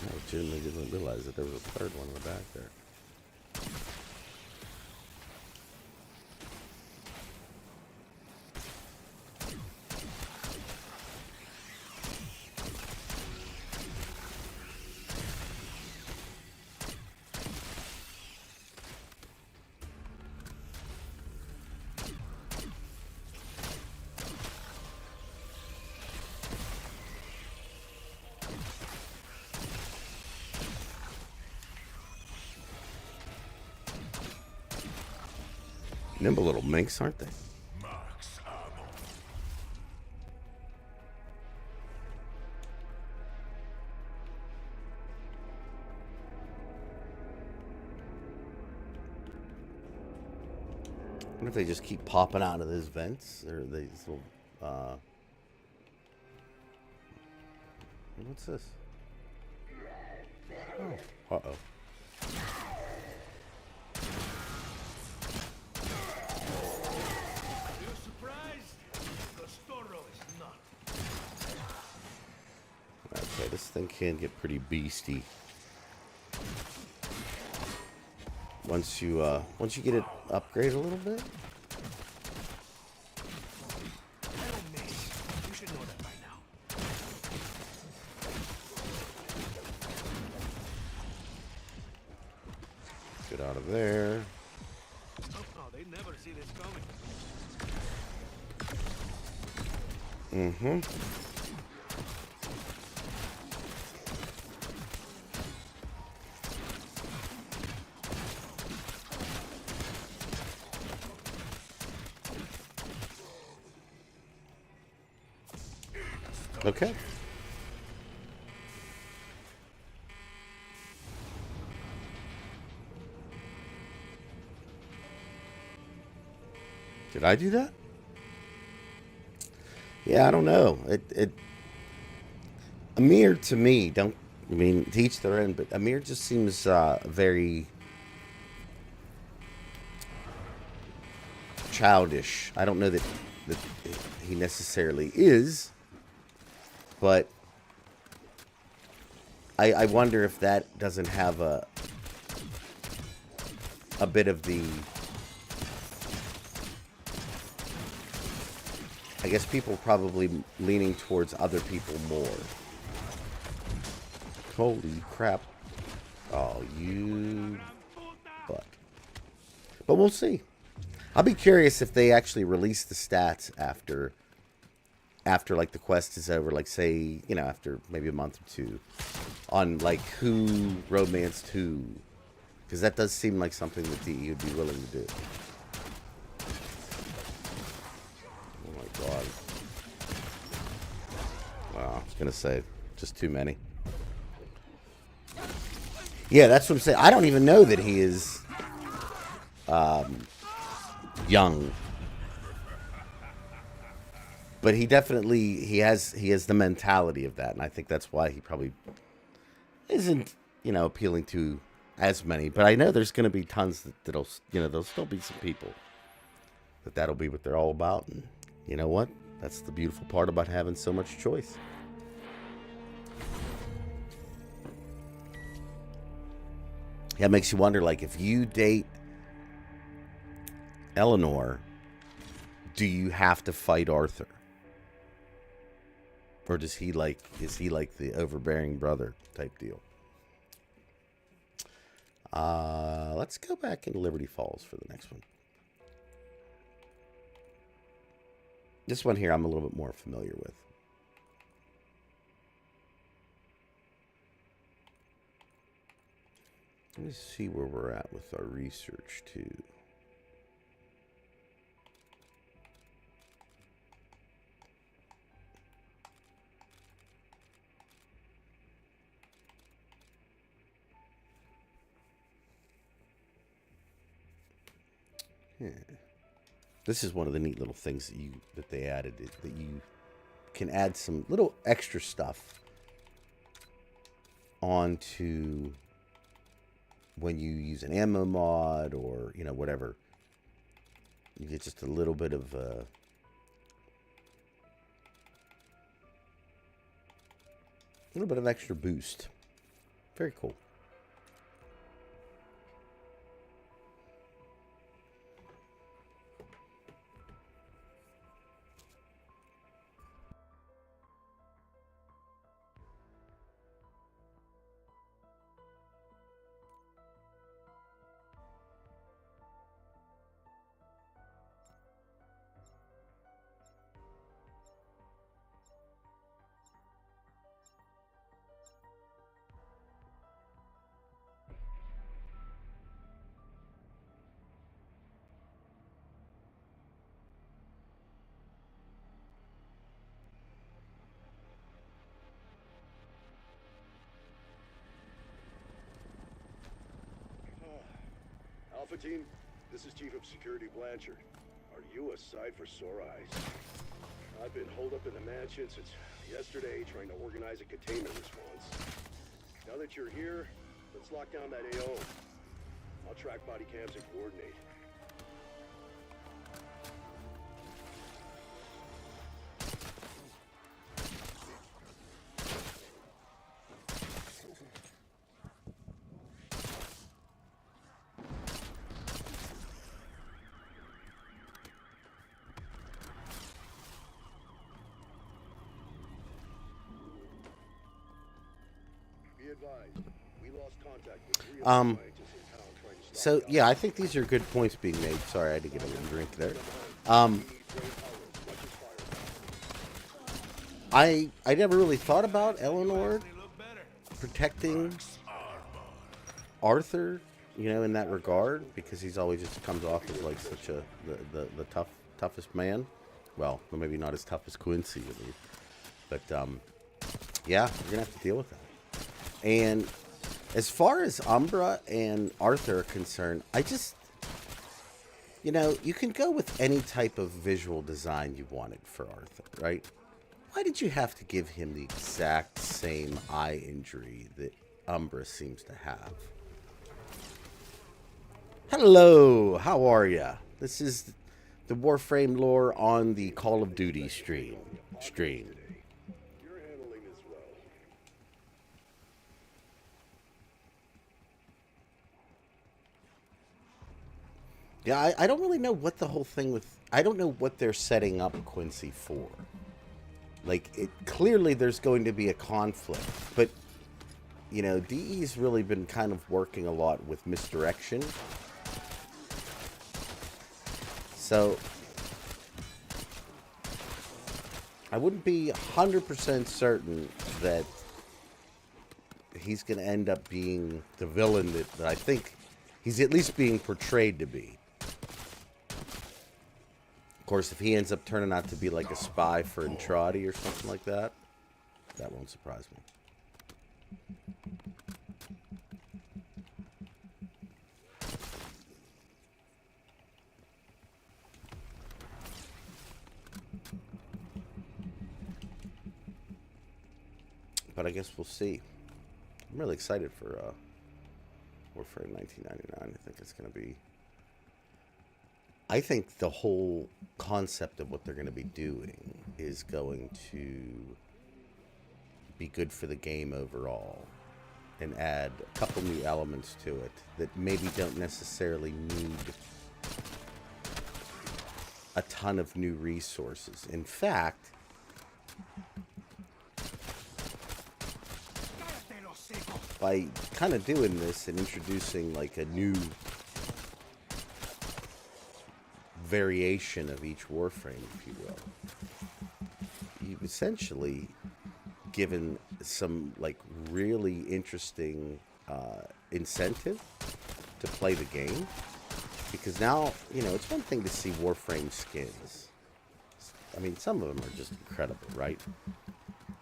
I legitimately didn't realize that there was a third one in the back there. Nimble little minks, aren't they? I wonder if they just keep popping out of those vents, or these little, what's this? Oh, uh-oh. Are you surprised? Because Toro is not. Okay, this thing can get pretty beastie. Once you get it upgraded a little bit. I don't miss. You should know that by now. Get out of there. Oh, they never see this coming. Mm-hmm. Okay. Did I do that? Yeah, I don't know. Amir, to me, don't, I mean, to each their own, but Amir just seems very childish. I don't know that he necessarily is, but I wonder if that doesn't have a bit of the, I guess people probably leaning towards other people more. Holy crap. Oh, you butt. But we'll see. I'll be curious if they actually release the stats after like the quest is over, like say, you know, after maybe a month or two, on like who romanced who, because that does seem like something that DE would be willing to do. Oh my god. Wow, I was gonna say just too many. Yeah, that's what I'm saying. I don't even know that he is young. But he definitely he has the mentality of that, and I think that's why he probably isn't, you know, appealing to as many. But I know there's going to be tons that'll, you know, there'll still be some people that'll be what they're all about. And you know what? That's the beautiful part about having so much choice. Yeah, it makes you wonder, like, if you date Eleanor, do you have to fight Arthur? Or does he like, is he like the overbearing brother type deal? Let's go back into Liberty Falls for the next one. This one here I'm a little bit more familiar with. Let me see where we're at with our research too. Yeah. This is one of the neat little things that they added, that you can add some little extra stuff onto when you use an ammo mod, or, you know, whatever. You get just a little bit of extra boost. Very cool. Alpha Team, this is Chief of Security Blanchard. Are you a sight for sore eyes? I've been holed up in the mansion since yesterday trying to organize a containment response. Now that you're here, let's lock down that AO. I'll track body cams and coordinate. Be advised, we lost contact with 3 of the scientists in town trying to stop So, the yeah, I think these are good points being made. Sorry, I had to get a little drink there. I never really thought about Eleanor protecting Arthur, you know, in that regard, because he's always just comes off as like such a the toughest man. Well, maybe not as tough as Quincy would be, but yeah, you're gonna have to deal with that. And as far as Umbra and Arthur are concerned, I just, you know, you can go with any type of visual design you wanted for Arthur, right? Why did you have to give him the exact same eye injury that Umbra seems to have? Hello, how are ya? This is the Warframe lore on the Call of Duty stream. You're handling this well. Yeah, I don't really know what the whole thing with... I don't know what they're setting up Quincy for. Like, clearly there's going to be a conflict. But, you know, DE's really been kind of working a lot with misdirection. So, I wouldn't be 100% certain that he's going to end up being the villain that I think he's at least being portrayed to be. Of course, if he ends up turning out to be like a spy for Entradi or something like that, that won't surprise me. But I guess we'll see. I'm really excited for Warframe 1999. I think it's going to be... I think the whole concept of what they're going to be doing is going to be good for the game overall and add a couple new elements to it that maybe don't necessarily need a ton of new resources. In fact, by kind of doing this and introducing like a new variation of each Warframe, if you will, you've essentially given some like really interesting incentive to play the game, because now, you know, it's one thing to see Warframe skins. I mean, some of them are just incredible, right?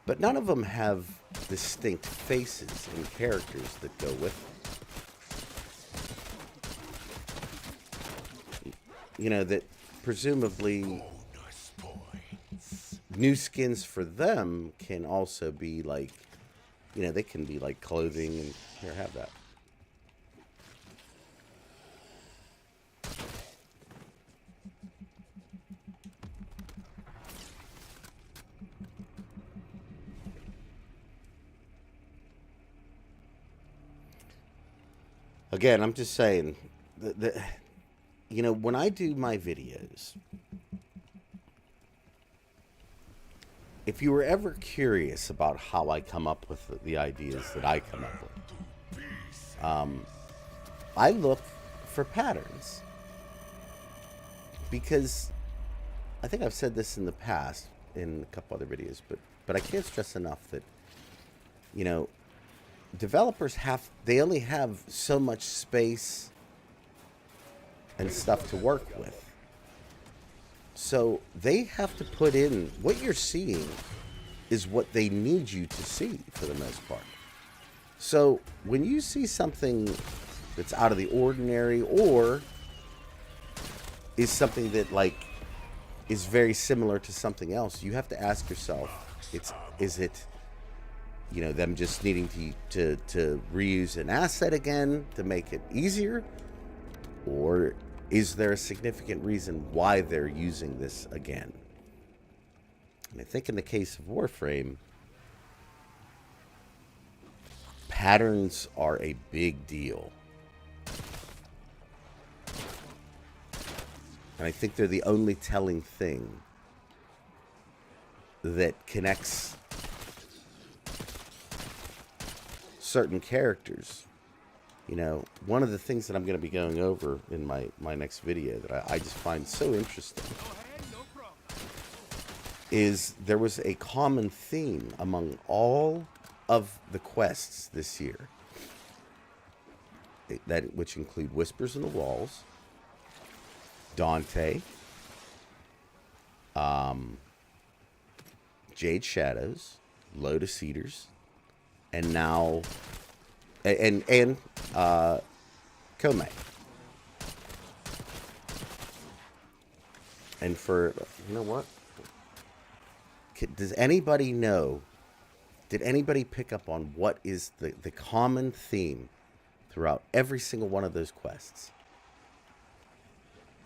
But none of them have distinct faces and characters that go with them. You know, that presumably new skins for them can also be like, you know, they can be like clothing and here, have that. Again, I'm just saying, you know, when I do my videos, if you were ever curious about how I come up with the ideas that I come up with, I look for patterns. Because I think I've said this in the past in a couple other videos, but I can't stress enough that, you know, developers they only have so much space and stuff to work with. So they have to put in, what you're seeing is what they need you to see for the most part. So when you see something that's out of the ordinary, or is something that, like, is very similar to something else. You have to ask yourself, is it, you know, them just needing to reuse an asset again to make it easier? Or is there a significant reason why they're using this again? And I think in the case of Warframe, patterns are a big deal. And I think they're the only telling thing that connects certain characters. You know, one of the things that I'm going to be going over in my next video that I just find so interesting is there was a common theme among all of the quests this year, which include Whispers in the Walls, Dante, Jade Shadows, Lotus Eaters, and now and Kome. And for, you know what? Does anybody know? Did anybody pick up on what is the common theme throughout every single one of those quests?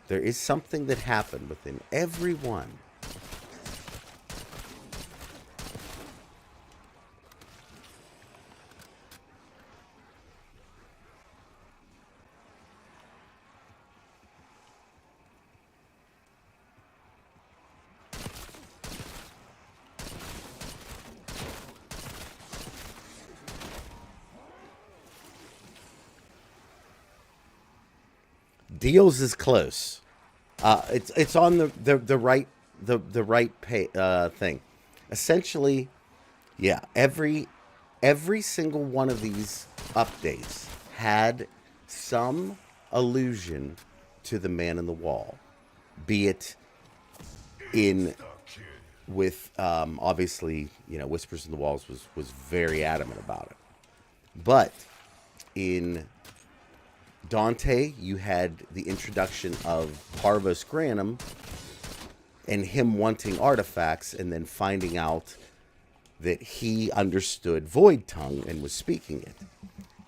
There is something that happened within every one. Deals is close. It's on the right thing. Essentially, yeah. Every single one of these updates had some allusion to the Man in the Wall, be it with obviously, you know, Whispers in the Walls was very adamant about it, but in Dante, you had the introduction of Parvos Granum and him wanting artifacts and then finding out that he understood Void Tongue and was speaking it.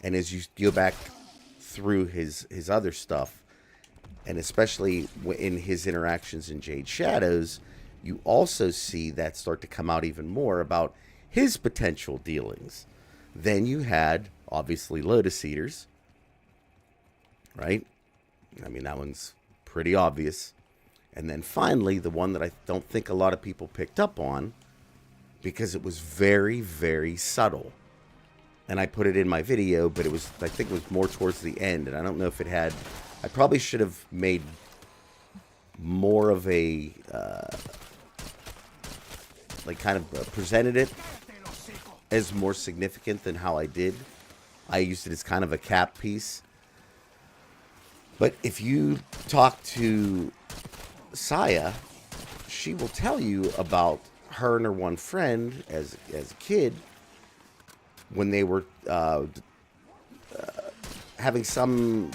And as you go back through his other stuff, and especially in his interactions in Jade Shadows, you also see that start to come out even more about his potential dealings. Then you had, obviously, Lotus Eaters, right? I mean, that one's pretty obvious. And then finally, the one that I don't think a lot of people picked up on, because it was very, very subtle. And I put it in my video, but it was, I think it was more towards the end. And I don't know if it had, I probably should have made more of a, like kind of presented it as more significant than how I did. I used it as kind of a cap piece. But if you talk to Saya, she will tell you about her and her one friend as a kid when they were having some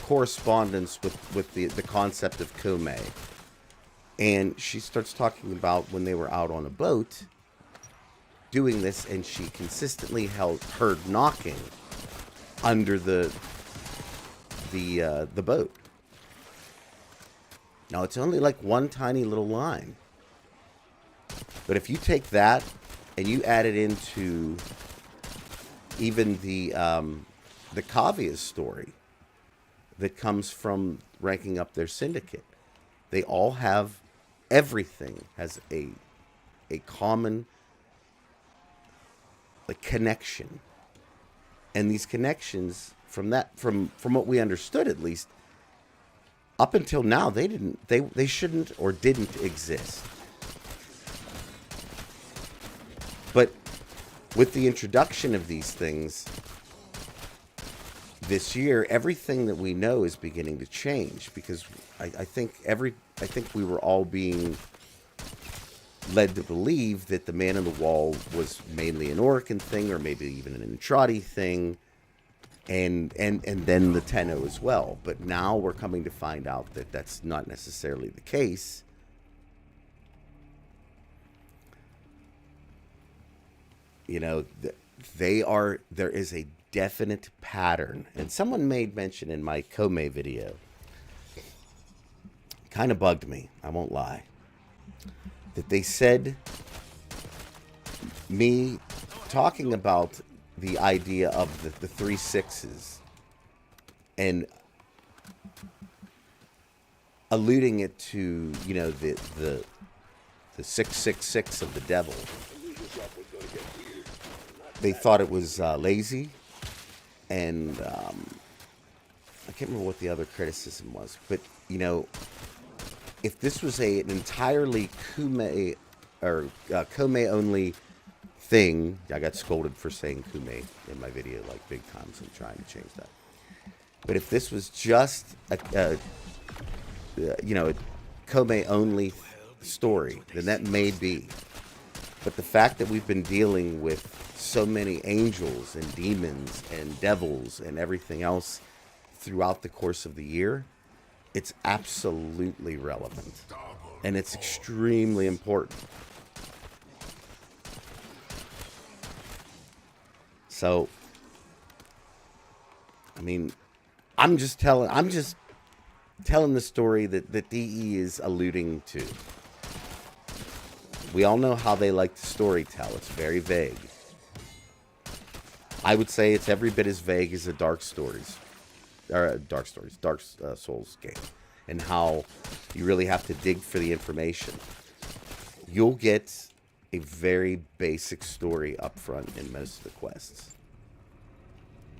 correspondence with the concept of Kome. And she starts talking about when they were out on a boat doing this, and she consistently heard knocking under the boat. Now, it's only like one tiny little line. But if you take that and you add it into even the Kavia's story that comes from ranking up their syndicate, they all have, everything has a common connection. And these connections, from what we understood at least, up until now, they shouldn't or didn't exist. But with the introduction of these things this year, everything that we know is beginning to change, because I think we were all being led to believe that the Man in the Wall was mainly an Orican thing, or maybe even an Entrati thing. and then the Tenno as well. But now we're coming to find out that that's not necessarily the case. You know, there is a definite pattern. And someone made mention in my Kome video, kind of bugged me, I won't lie, that they said me talking about the idea of the 3 6s and alluding it to, you know, the 666 of the devil. They thought it was lazy, and I can't remember what the other criticism was. But, you know, if this was an entirely Kome or Kome only thing, I got scolded for saying Kome in my video like big time, so I'm trying to change that. But if this was just a Kome only story, then that may be. But the fact that we've been dealing with so many angels and demons and devils and everything else throughout the course of the year, it's absolutely relevant. And it's extremely important. So, I mean, I'm just telling the story that DE is alluding to. We all know how they like to story tell. It's very vague. I would say it's every bit as vague as a Dark Souls game, and how you really have to dig for the information. You'll get a very basic story up front in most of the quests.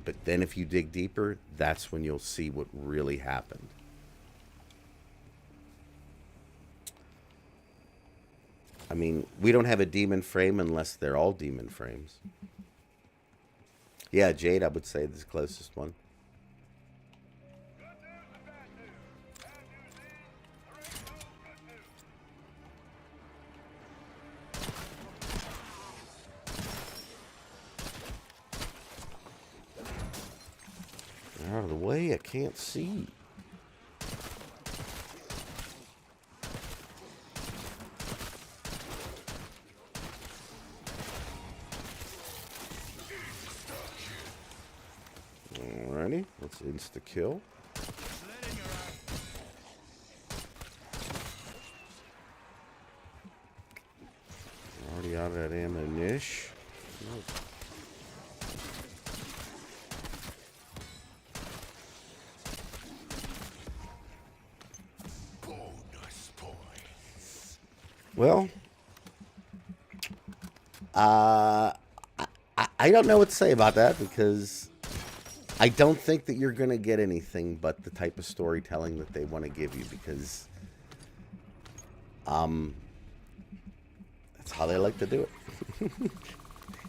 But then if you dig deeper, that's when you'll see what really happened. I mean, we don't have a demon frame unless they're all demon frames. Yeah, Jade, I would say, is the closest one. Out of the way, I can't see. Alrighty, let's insta-kill. Already out of that ammo-nish. Nope. Well, I don't know what to say about that, because I don't think that you're going to get anything but the type of storytelling that they want to give you, because that's how they like to do it.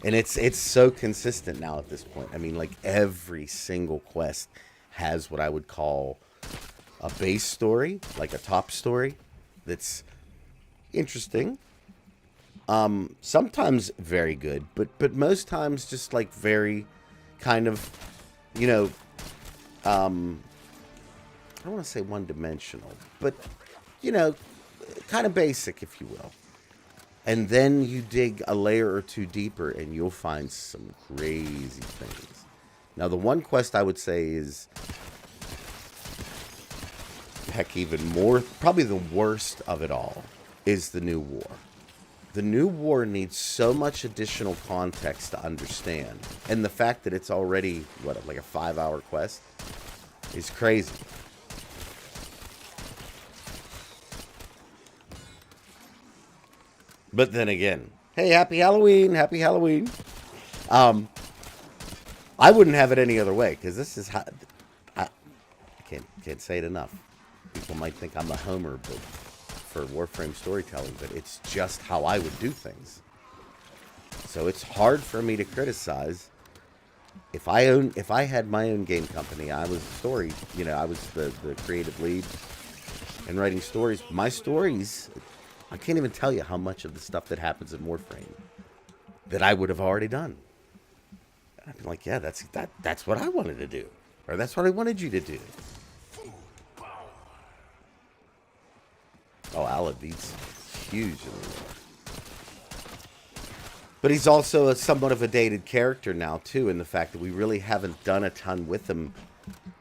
And it's so consistent now at this point. I mean, like, every single quest has what I would call a base story, like a top story that's interesting, sometimes very good, but most times just like very kind of, you know, I don't want to say one-dimensional, but, you know, kind of basic, if you will. And then you dig a layer or two deeper and you'll find some crazy things. Now, the one quest I would say is, heck, even more, probably the worst of it all, is the New War. The New War needs so much additional context to understand. And the fact that it's already, what, like a 5-hour quest is crazy. But then again, hey, happy Halloween, happy Halloween. I wouldn't have it any other way, because this is how, I can't say it enough. People might think I'm a homer, but for Warframe storytelling, but it's just how I would do things. So it's hard for me to criticize. If I had my own game company, I was I was the creative lead and writing stories. My stories, I can't even tell you how much of the stuff that happens in Warframe that I would have already done. I'm like, yeah, that's what I wanted to do. Or that's what I wanted you to do. Oh, Aladdin's huge in the lore. But he's also somewhat of a dated character now, too, in the fact that we really haven't done a ton with him.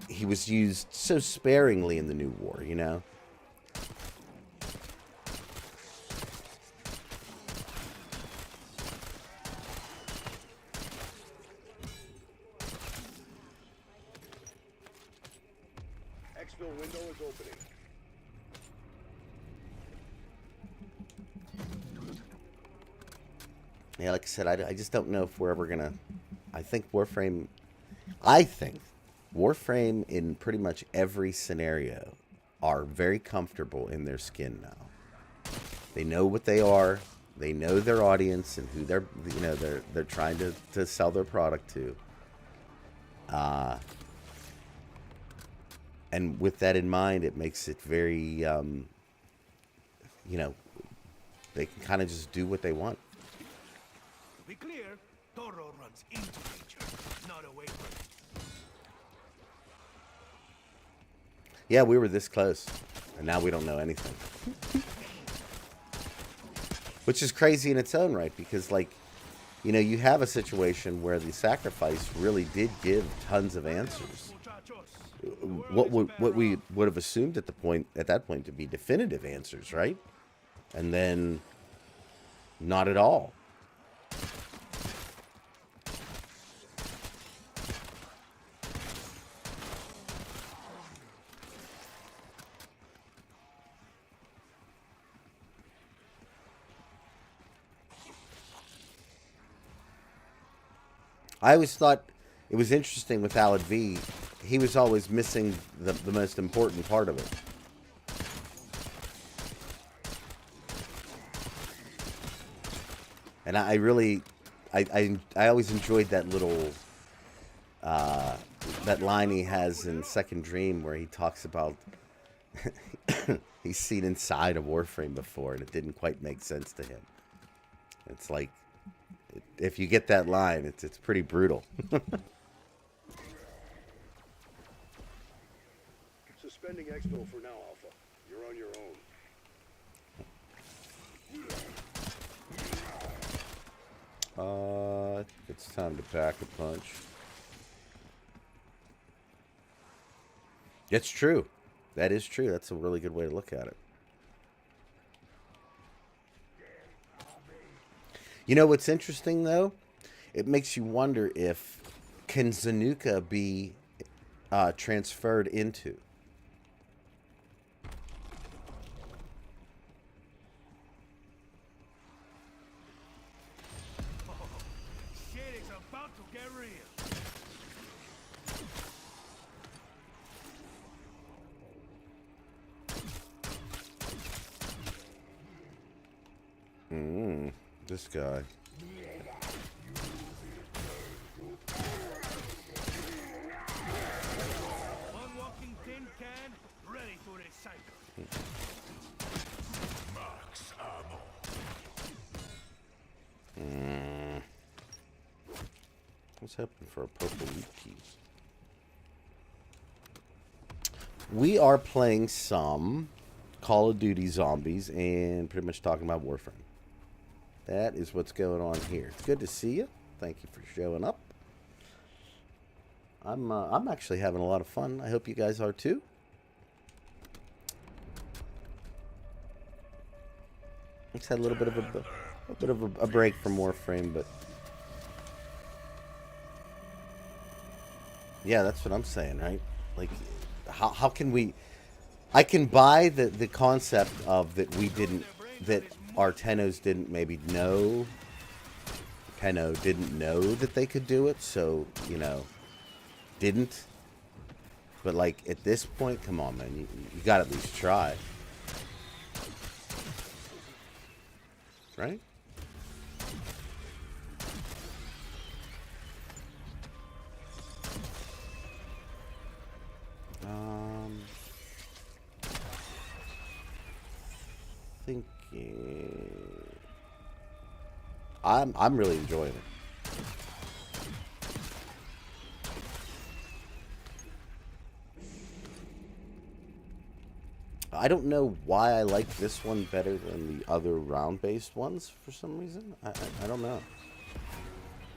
He was used so sparingly in the New War, you know? Exfil window is opening. Yeah, like I said, I just don't know if we're ever gonna... I think Warframe in pretty much every scenario are very comfortable in their skin now. They know what they are. They know their audience and who they're trying to sell their product to. And with that in mind, it makes it very, you know, they can kind of just do what they want. To be clear, Toro runs into nature, not away from it. Yeah, we were this close, and now we don't know anything. Which is crazy in its own right, because, like, you know, you have a situation where the sacrifice really did give tons of answers. What we would have assumed at that point to be definitive answers, right? And then not at all. I always thought it was interesting with Alad V. He was always missing the most important part of it. And I always enjoyed that little, that line he has in Second Dream where he talks about he's seen inside a Warframe before and it didn't quite make sense to him. It's like, if you get that line, it's pretty brutal. Suspending exfil for now, Alpha. You're on your own. I think it's time to pack a punch. It's true. That is true. That's a really good way to look at it. You know what's interesting, though? It makes you wonder if can Zanuka be transferred into? Shit is about to get real. This guy. One walking tin can, ready to recycle. Max ammo. What's happening for a purple loot piece? We are playing some Call of Duty Zombies and pretty much talking about Warframe. That is what's going on here. It's good to see you. Thank you for showing up. I'm actually having a lot of fun. I hope you guys are too. Just had a little bit of a break from Warframe, but yeah, that's what I'm saying, right? Like, how can we? I can buy the concept of that our Tennos didn't maybe know. Tenno didn't know that they could do it, so, you know, didn't. But, like, at this point, come on, man, you gotta at least try. Right? Thinking. I'm really enjoying it. I don't know why I like this one better than the other round-based ones for some reason. I don't know.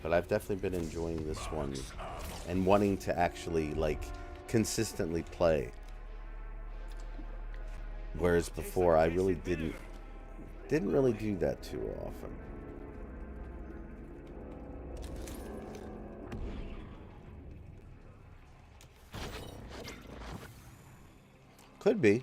But I've definitely been enjoying this one and wanting to actually, like, consistently play. Whereas before, I really didn't really do that too often. Could be.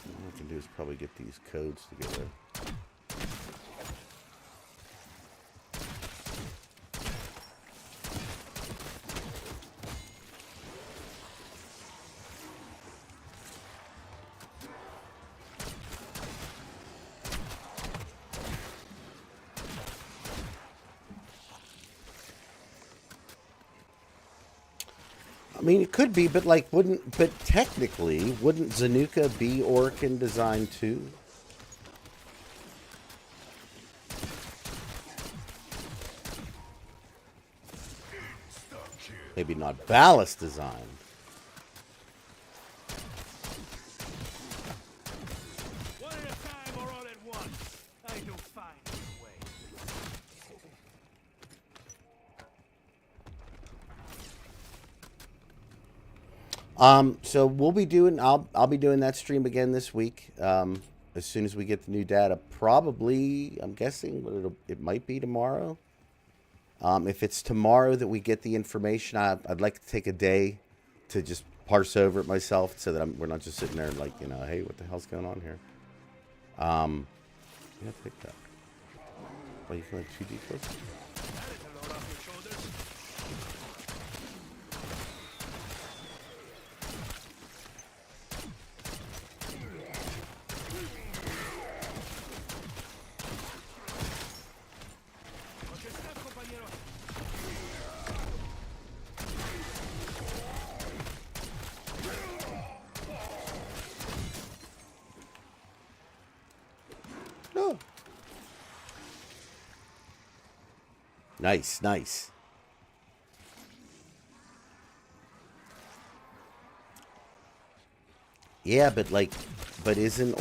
What I can do is probably get these codes together. I mean, it could be, but like, but technically, wouldn't Zanuka be Orkin design too? Maybe not Ballast design. One at a time or all at once. I do find a way. So we'll be doing. I'll be doing that stream again this week. As soon as we get the new data, probably. I'm guessing it might be tomorrow. If it's tomorrow that we get the information, I'd like to take a day to just parse over it myself, so that we're not just sitting there like, you know, hey, what the hell's going on here? Yeah, pick that. Oh, you can like 2D close? That is a load off your shoulders. Watch your step, compañero. No. Nice, nice. Yeah, but like, isn't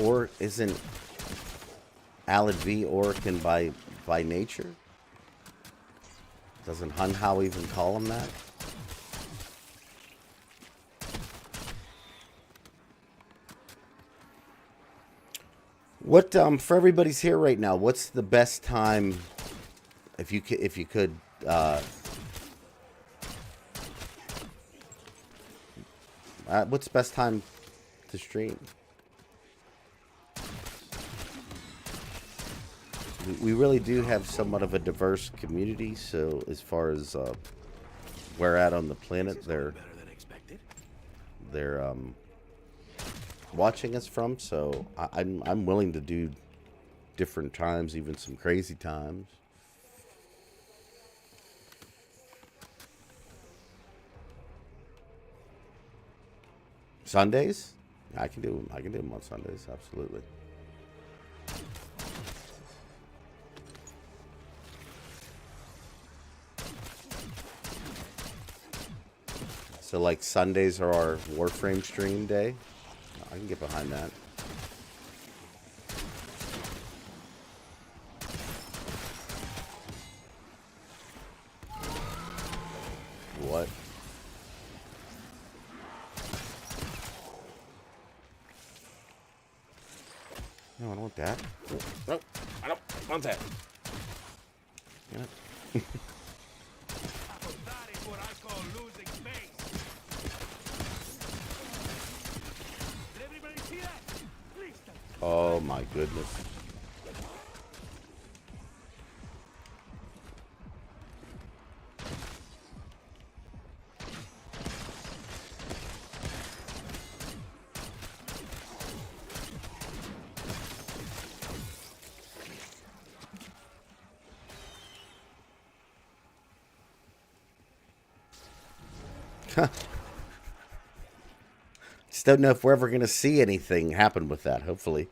Alad V Orkin by nature? Doesn't Hunhow even call him that? What for everybody's here right now? What's the best time? If you could. What's the best time to stream? We really do have somewhat of a diverse community. So as far as where at on the planet they're watching us from, so I'm willing to do different times, even some crazy times. Sundays? I can do them on Sundays, absolutely. So like Sundays are our Warframe stream day. I can get behind that. What? No, I don't want that. No, I don't want that. Yeah. That is what I call losing face. Did everybody see that? Please don't. Oh my goodness. Just don't know if we're ever going to see anything happen with that, hopefully.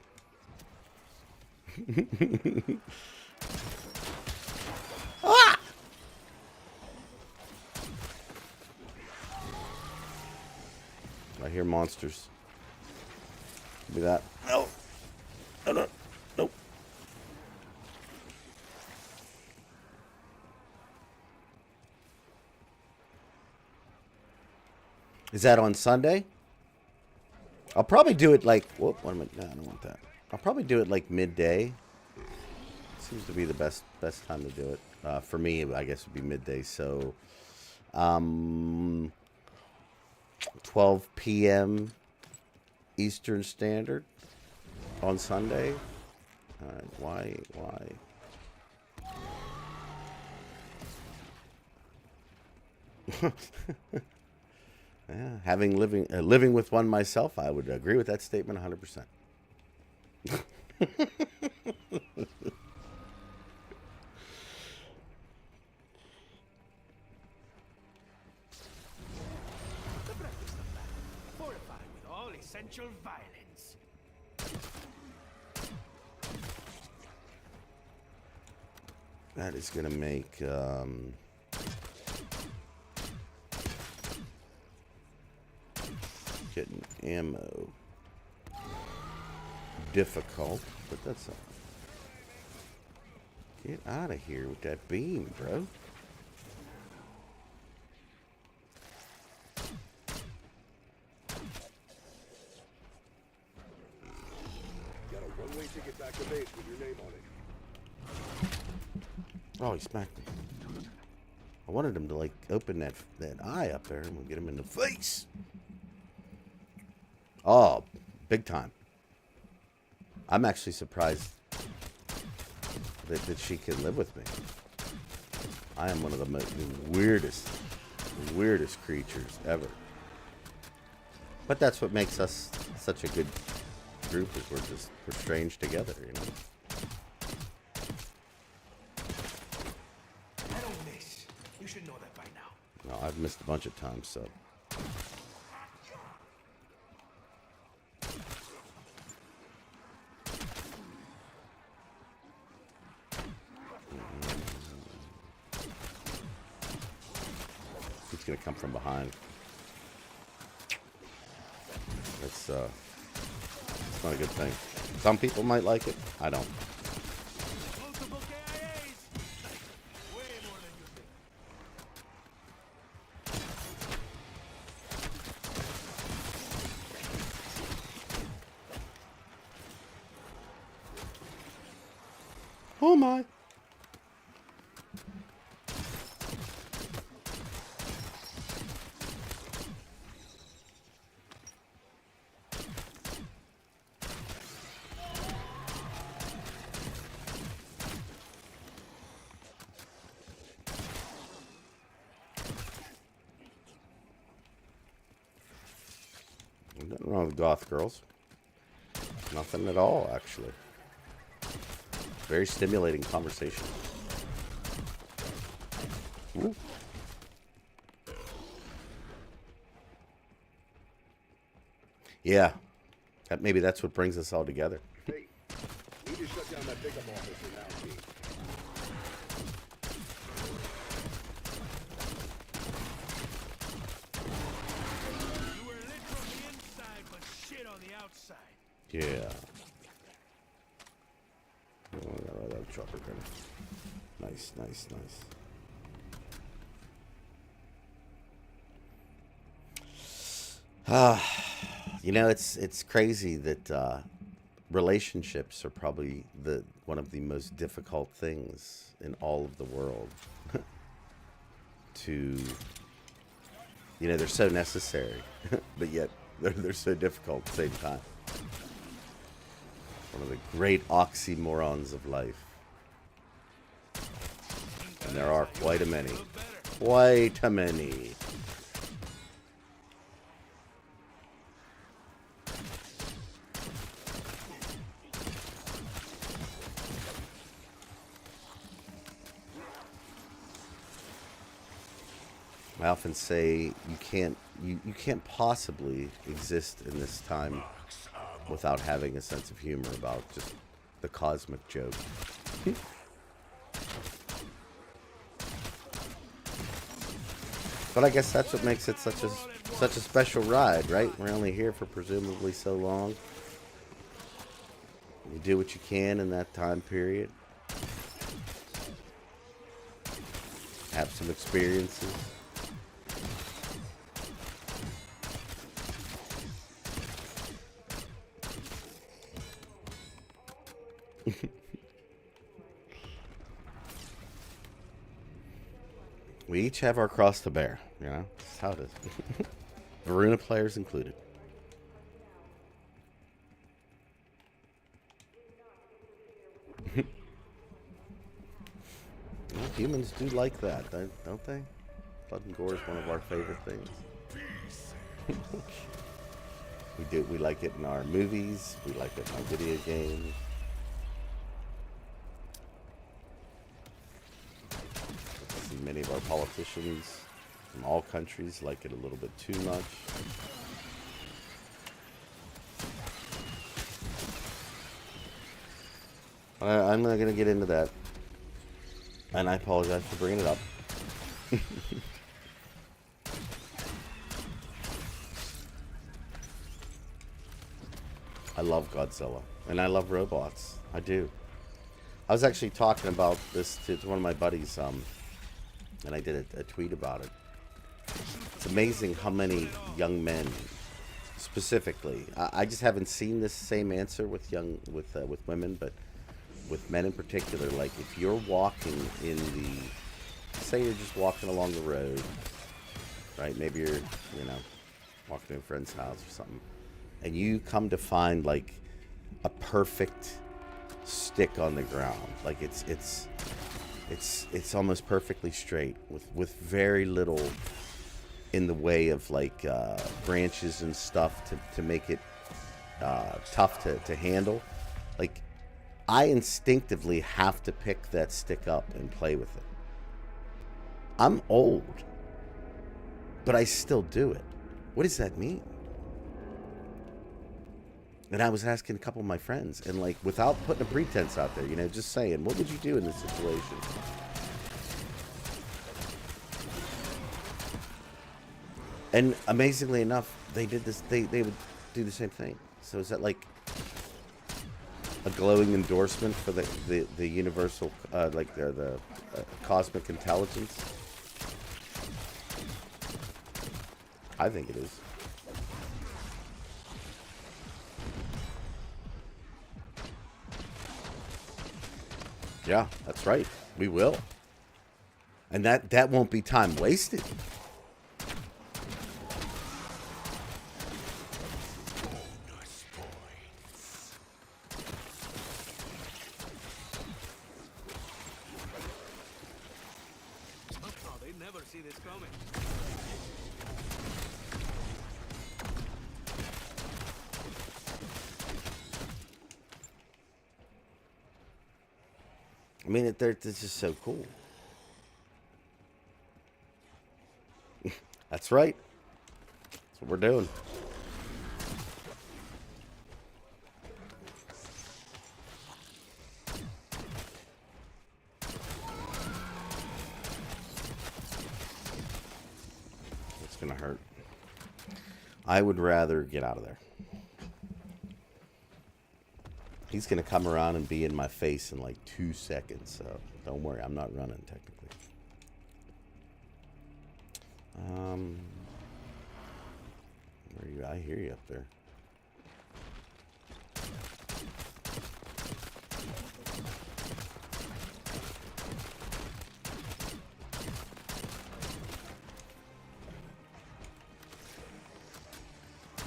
I hear monsters. Be that. No. No, no. Nope. Is that on Sunday? I'll probably do it like... Whoop, what am I... No, I don't want that. I'll probably do it like midday. Seems to be the best time to do it. For me, I guess it would be midday. So, 12 p.m. Eastern Standard on Sunday. Why? Yeah, living with one myself, I would agree with that statement 100%. Fortified with all essential violence. That is going to make getting ammo difficult, but that's all. Get out of here with that beam, bro. Got a one-way ticket back to base with your name on it. Oh, he smacked him. I wanted him to, like, open that eye up there and we'll get him in the face. Oh, big time. I'm actually surprised that she can live with me. I am one of the weirdest creatures ever. But that's what makes us such a good group, is we're strange together, you know. I don't miss. You should know that by now. No, I've missed a bunch of times, so. He's gonna come from behind. It's not a good thing. Some people might like it. I don't. Multiple KIAs. Way more than you think. Oh my. Nothing wrong with goth girls. Nothing at all, actually. Very stimulating conversation. Ooh. Yeah. Maybe that's what brings us all together. Hey, need to shut down that pickup office for now, team. You were lit from the inside, but shit on the outside. Yeah. Oh, I got that chopper gunner. Nice, nice, nice. You know, it's crazy that relationships are probably one of the most difficult things in all of the world. To, you know, they're so necessary, but yet they're so difficult at the same time. One of the great oxymorons of life. And there are quite a many. Quite a many. I often say you can't possibly exist in this time without having a sense of humor about just the cosmic joke. But I guess that's what makes it such a such a special ride, right? We're only here for presumably so long. You do what you can in that time period. Have some experiences. We each have our cross to bear, you know? That's how it is. Varuna players included. Well, humans do like that, don't they? Blood and gore is one of our favorite things. We like it in our movies. We like it in our video games. I see many of our politicians from all countries like it a little bit too much. I'm not going to get into that. And I apologize for bringing it up. I love Godzilla. And I love robots. I do. I was actually talking about this to one of my buddies, and I did a tweet about it. It's amazing how many young men, specifically, I just haven't seen this same answer with women, but with men in particular. Like, if you're walking in the, say you're just walking along the road, right? Maybe you're, walking to a friend's house or something, and you come to find like a perfect stick on the ground, like it's almost perfectly straight with very little in the way of like branches and stuff to make it tough to handle. Like, I instinctively have to pick that stick up and play with it. I'm old, but I still do it. What does that mean? And I was asking a couple of my friends, and like, without putting a pretense out there, just saying, what would you do in this situation? And amazingly enough, they did this. They would do the same thing. So is that like a glowing endorsement for the universal, like the cosmic intelligence? I think it is. Yeah, that's right. We will. And that won't be time wasted. Oh, they never see this coming. I mean, this is so cool. That's right. That's what we're doing. It's gonna hurt. I would rather get out of there. He's going to come around and be in my face in like 2 seconds, so don't worry, I'm not running technically. Where are you? I hear you up there.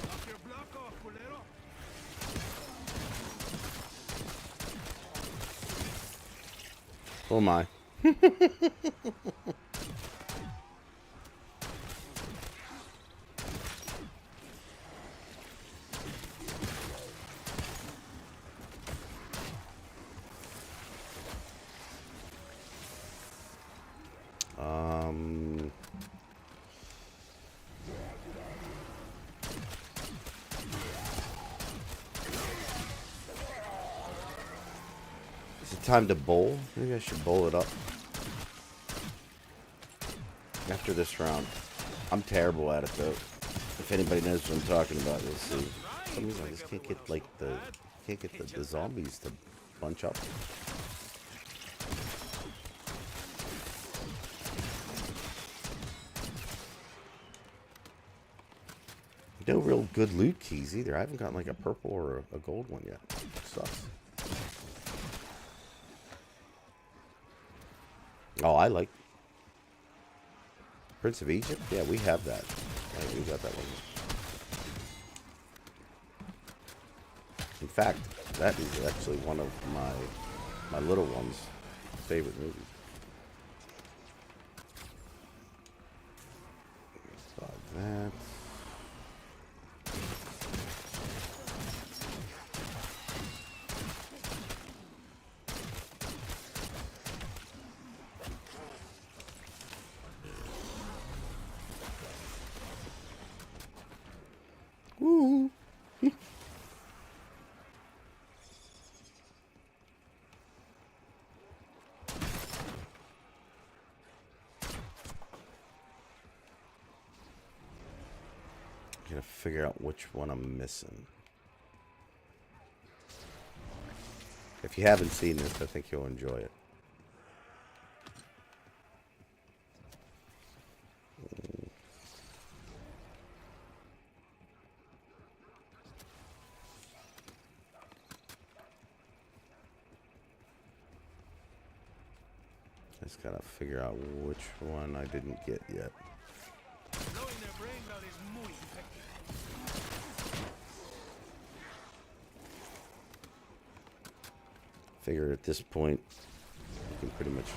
Knock your block off, culero. Oh my. Is it time to bowl? Maybe I should bowl it up after this round. I'm terrible at it though. If anybody knows what I'm talking about, you'll see. For some reason I just can't get like the zombies to bunch up. No real good loot keys either. I haven't gotten like a purple or a gold one yet. Sucks. Oh, I like Prince of Egypt. Yeah, we have that. Yeah, we got that one. In fact, that is actually one of my little one's favorite movies. Like that. Woo! Gotta figure out which one I'm missing. If you haven't seen this, I think you'll enjoy it. Just gotta figure out which one I didn't get yet. Blowing their brains out is muy effective. Figure at this point, you can pretty much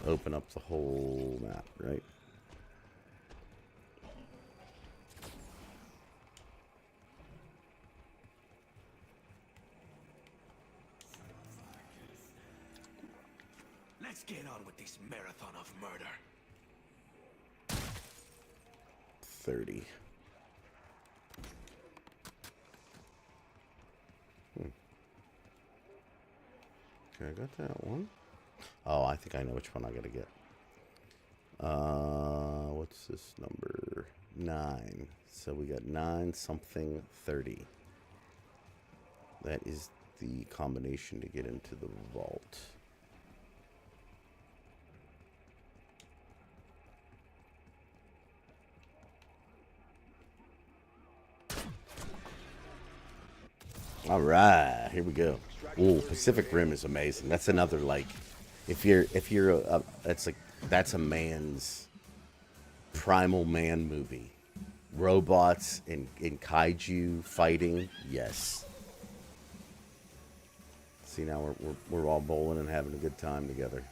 open up the whole map, right? Let's get on with this marathon of murder. 30. Okay, I got that one. Oh, I think I know which one I gotta get. What's this number? 9. So we got 9 something 30. That is the combination to get into the vault. All right, here we go. Ooh, Pacific Rim is amazing. That's another like, if you're that's a man's primal man movie. Robots and kaiju fighting, yes. See, now we're all bowling and having a good time together.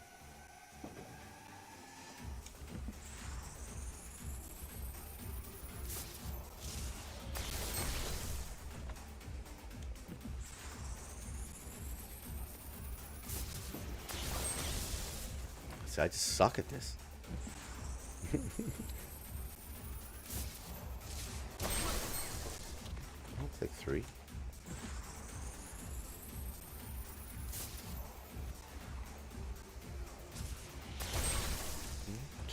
I just suck at this. I'll take 3.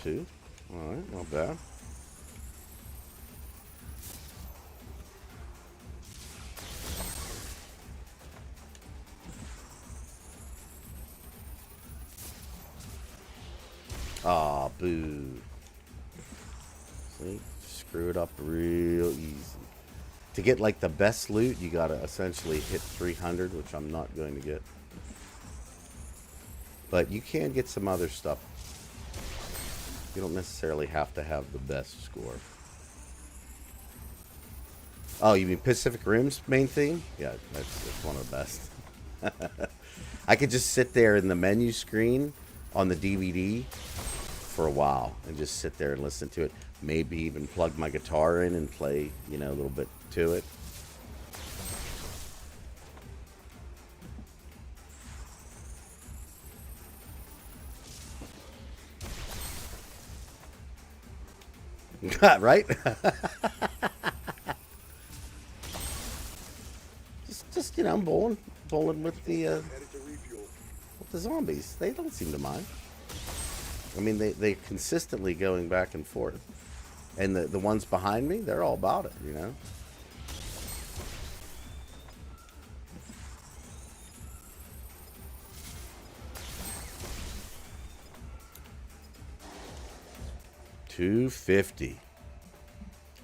2. All right, not bad. Aw, boo. See? Screw it up real easy. To get, like, the best loot, you gotta essentially hit 300, which I'm not going to get. But you can get some other stuff. You don't necessarily have to have the best score. Oh, you mean Pacific Rim's main thing? Yeah, that's one of the best. I could just sit there in the menu screen on the DVD for a while and just sit there and listen to it. Maybe even plug my guitar in and play, you know, a little bit to it. Right? just you know, bowling with the zombies. They don't seem to mind. I mean, they're consistently going back and forth. And the ones behind me, they're all about it, you know? $250.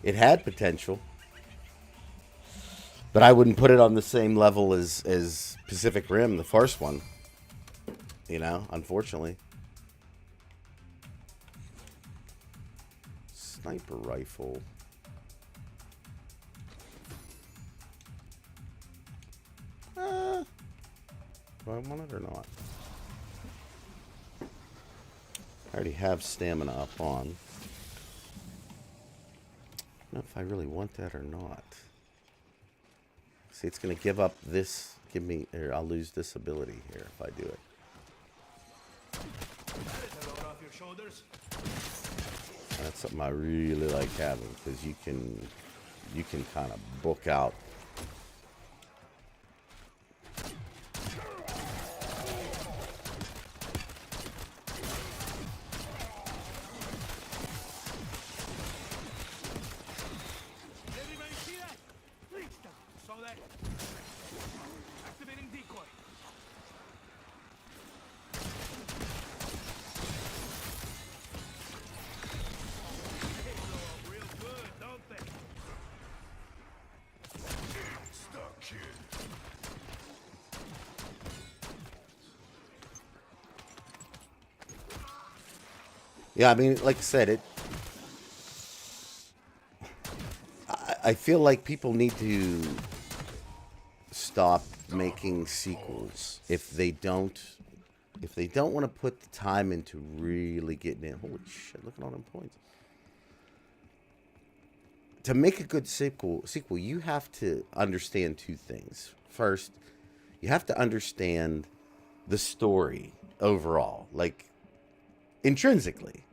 It had potential. But I wouldn't put it on the same level as Pacific Rim, the first one. You know, unfortunately. Sniper rifle. Do I want it or not? I already have stamina up on. I don't know if I really want that or not. See, it's going to give up this. Give me, or I'll lose this ability here if I do it. That's something I really like having, because you can kind of book out. Everybody see that? Saw that? Activating decoy. They blow up real good, don't they? Stuck, kid. Yeah, I mean, like I said, I feel like people need to stop making sequels if they don't want to put the time into really getting in. Holy shit, look at all them points. To make a good sequel, you have to understand two things. First, you have to understand the story overall, like intrinsically.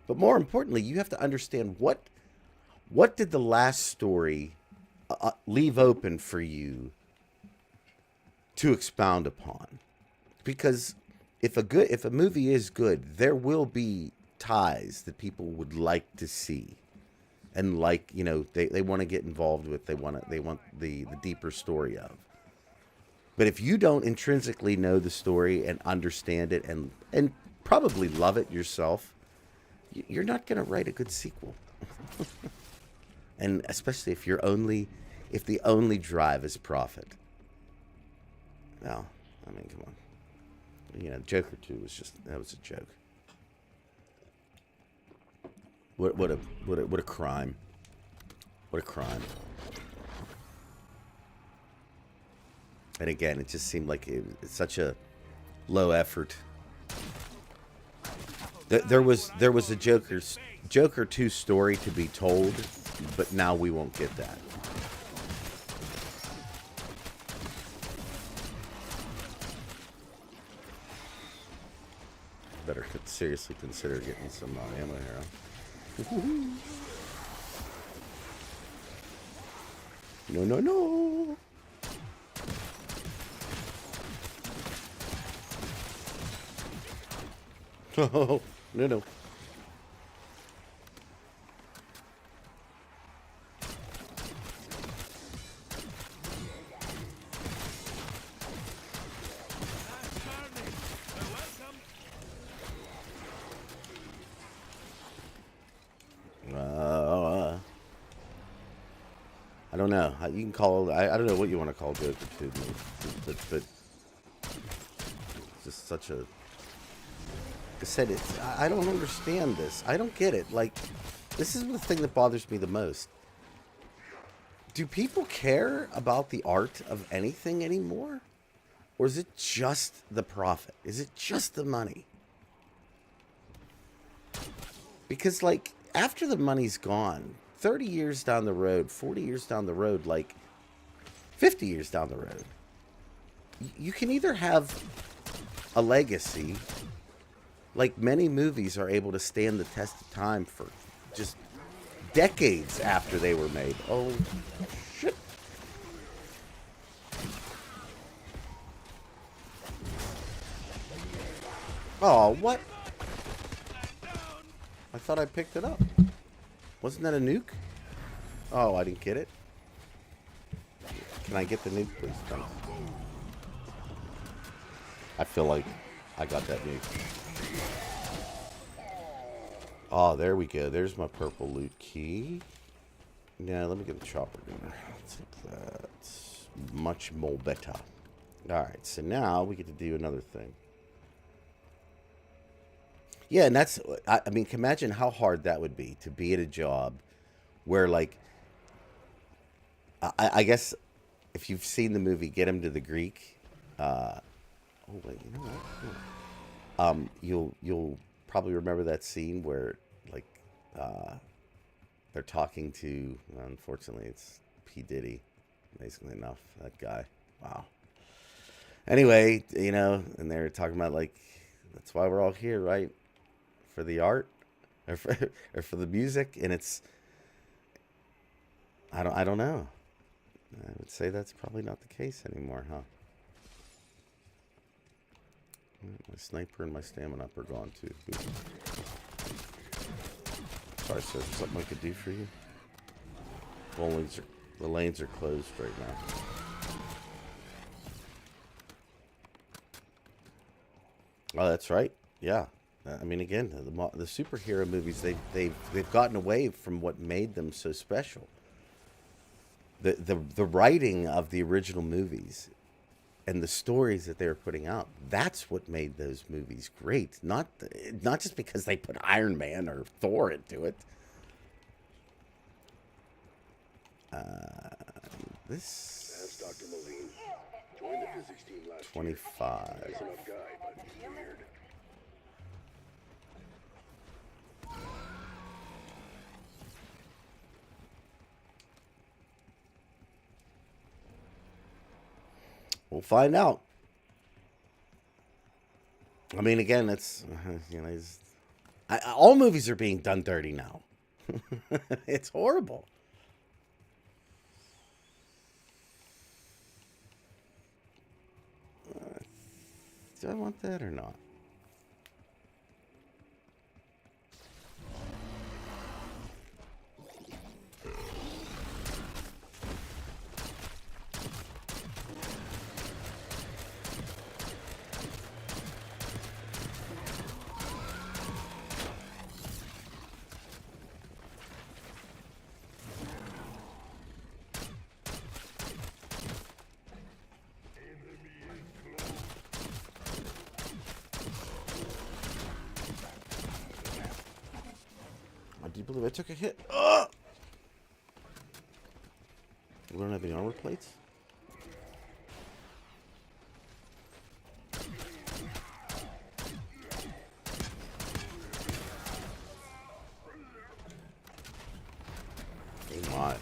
But more importantly, you have to understand what did the last story leave open for you to expound upon? Because if a movie is good, there will be ties that people would like to see, and like, you know, they want to get involved with. They want the deeper story of. But if you don't intrinsically know the story and understand it and probably love it yourself, you're not going to write a good sequel. And especially if the only drive is profit. No, I mean, come on. You know, Joker 2 was a joke. What a crime. What a crime. And again, it just seemed like it's such a low effort. There was a Joker 2 story to be told, but now we won't get that. Better seriously consider getting some ammo here. No, no, no. Oh, no, no. I don't know. You can call. I don't know what you want to call Joker 2, but it's just such a. Like I said, I don't understand this. I don't get it. Like, this is the thing that bothers me the most. Do people care about the art of anything anymore? Or is it just the profit? Is it just the money? Because, like, after the money's gone, 30 years down the road, 40 years down the road, like 50 years down the road, you can either have a legacy, like many movies are able to stand the test of time for just decades after they were made. Oh, shit. Oh, what? I thought I picked it up. Wasn't that a nuke? Oh, I didn't get it. Can I get the nuke, please? Thanks. I feel like I got that nuke. Oh, there we go. There's my purple loot key. Now, let me get the chopper gunner. Take that. Much more better. Alright, so now we get to do another thing. Yeah, and that's... I mean, imagine how hard that would be to be at a job where, like... I guess if you've seen the movie Get Him to the Greek... oh, wait, you know what? You'll probably remember that scene where, like, they're talking to, unfortunately, it's P. Diddy, basically enough, that guy. Wow. Anyway, you know, and they're talking about, like, that's why we're all here, right? For the art? Or for the music? And it's, I don't know. I would say that's probably not the case anymore, huh? My sniper and my stamina up are gone too. Ooh. Sorry, sir. Something I could do for you? The lanes are closed right now. Oh, that's right. Yeah. I mean, again, the superhero movies, they've gotten away from what made them so special. The writing of the original movies and the stories that they were putting out, that's what made those movies great. Not just because they put Iron Man or Thor into it. This... That's Dr. Moline. Joined the physics team last 25. year. Nice enough guy, but weird. We'll find out. I mean, again, it's, you know, all movies are being done dirty now. It's horrible. Do I want that or not? Do you believe I took a hit? Ugh! We don't have any armor plates? Oh my.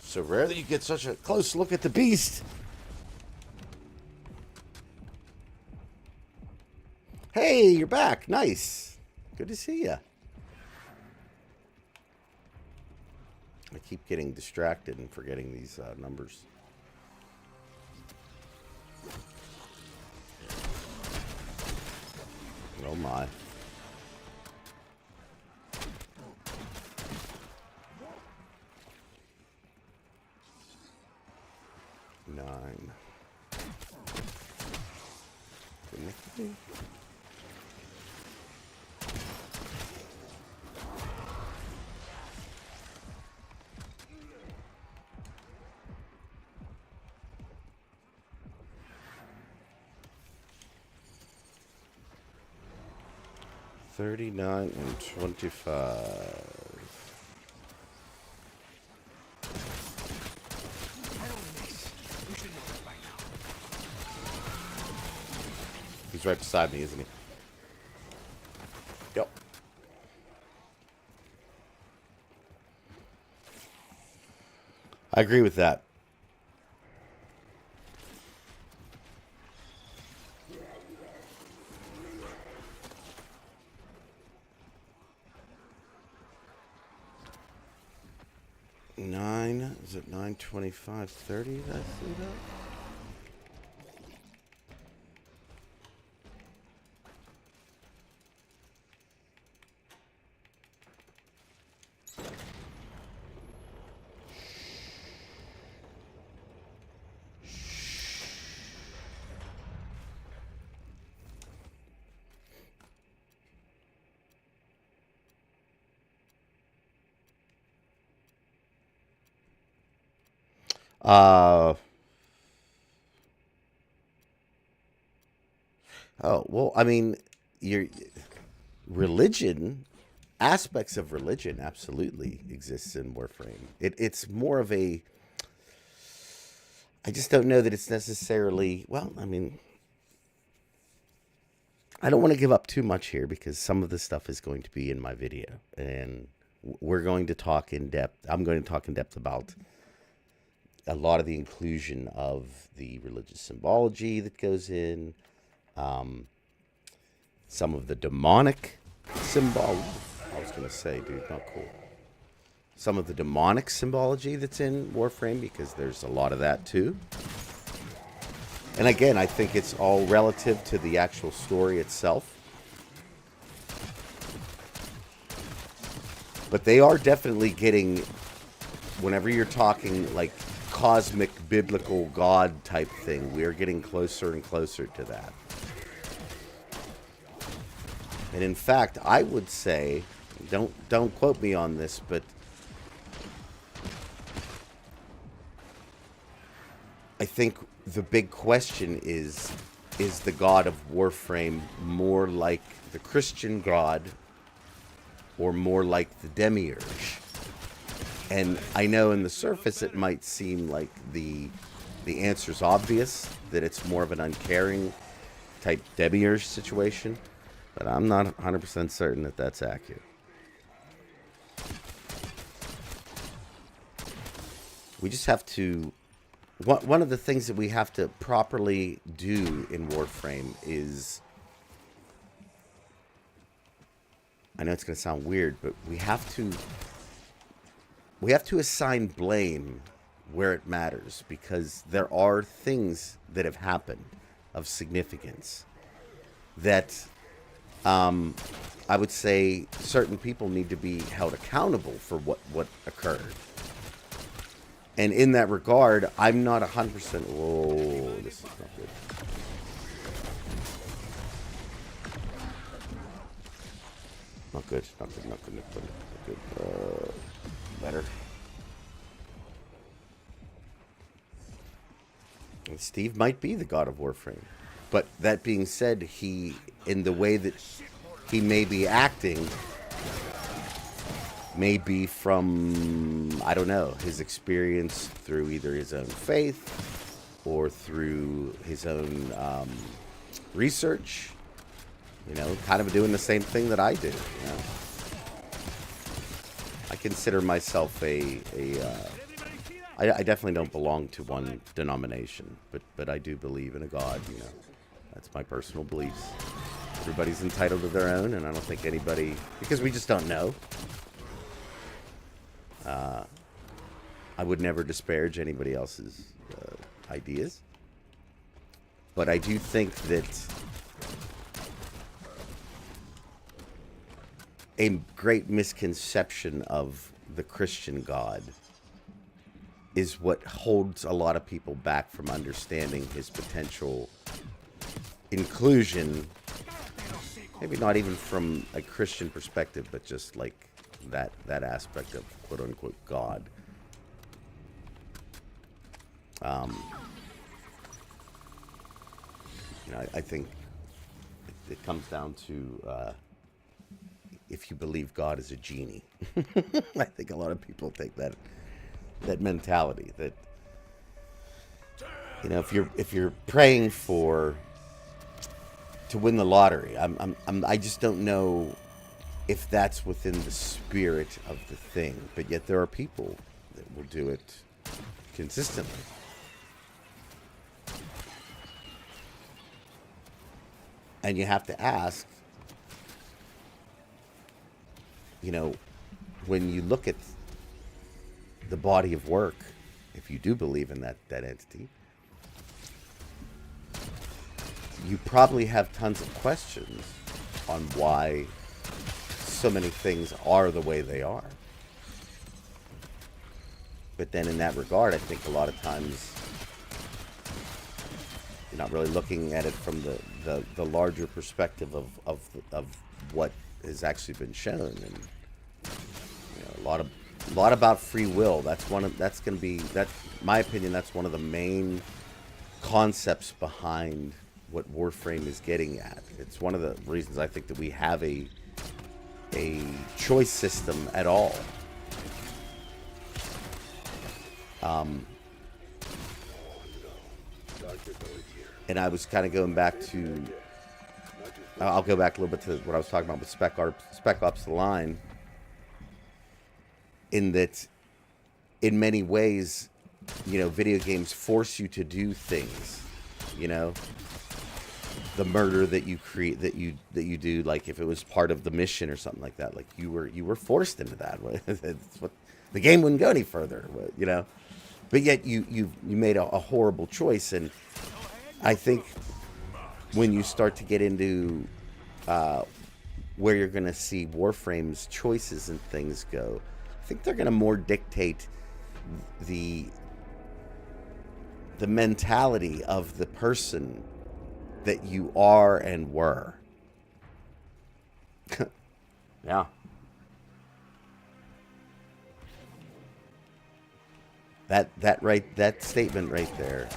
So rare that you get such a close look at the beast. Hey, you're back. Nice. Good to see you. I keep getting distracted and forgetting these numbers. Oh my. Nine. Connecting. $39 and $25. He's right beside me, isn't he? Yep. I agree with that. Is it 9:25:30? Did I see that? Oh, well, I mean, your religion, aspects of religion absolutely exists in Warframe. It's more of a, I just don't know that it's necessarily, well, I mean, I don't want to give up too much here because some of the stuff is going to be in my video. And we're going to talk in depth. I'm going to talk in depth about a lot of the inclusion of the religious symbology that goes in. Some of the demonic symbol. I was going to say, dude, not cool. Some of the demonic symbology that's in Warframe, because there's a lot of that too. And again, I think it's all relative to the actual story itself. But they are definitely getting, whenever you're talking like cosmic, biblical God type thing, we are getting closer and closer to that. And in fact, I would say, don't quote me on this, but I think the big question is the God of Warframe more like the Christian God or more like the Demiurge? And I know in the surface it might seem like the answer's obvious, that it's more of an uncaring type Demiurge situation, but I'm not 100% certain that that's accurate. We just have to... One of the things that we have to properly do in Warframe is... I know it's going to sound weird, but we have to assign blame where it matters, because there are things that have happened of significance that I would say certain people need to be held accountable for what occurred. And in that regard, I'm not 100%... Whoa, this is not good. Not good, not good, not good, not good, not good. Better. And Steve might be the God of Warframe. But that being said, he, in the way that he may be acting, may be from, I don't know, his experience through either his own faith or through his own research. You know, kind of doing the same thing that I do. You know? I consider myself I definitely don't belong to one denomination, but I do believe in a God. You know, that's my personal beliefs. Everybody's entitled to their own, and I don't think anybody, because we just don't know. I would never disparage anybody else's ideas, but I do think that a great misconception of the Christian God is what holds a lot of people back from understanding his potential inclusion, maybe not even from a Christian perspective, but just like that aspect of quote-unquote God. You know, I think it comes down to if you believe God is a genie. I think a lot of people take that mentality that, you know, if you're praying to win the lottery, I just don't know if that's within the spirit of the thing. But yet there are people that will do it consistently. And you have to ask, you know, when you look at the body of work, if you do believe in that entity, you probably have tons of questions on why so many things are the way they are. But then in that regard, I think a lot of times you're not really looking at it from the larger perspective of what has actually been shown. And you know, a lot of A lot about free will. That's going to be, that, my opinion, that's one of the main concepts behind what Warframe is getting at. It's one of the reasons I think that we have a choice system at all. And I was kind of going back to, I'll go back a little bit to what I was talking about with Spec Ops The Line, in that in many ways, you know, video games force you to do things, you know, the murder that you create, that you do, like if it was part of the mission or something like that, like you were forced into that. It's what, the game wouldn't go any further, you know, but yet you made a horrible choice. And I think when you start to get into where you're going to see Warframe's choices and things go, I think they're going to more dictate the mentality of the person that you are and were. Yeah. That statement right there.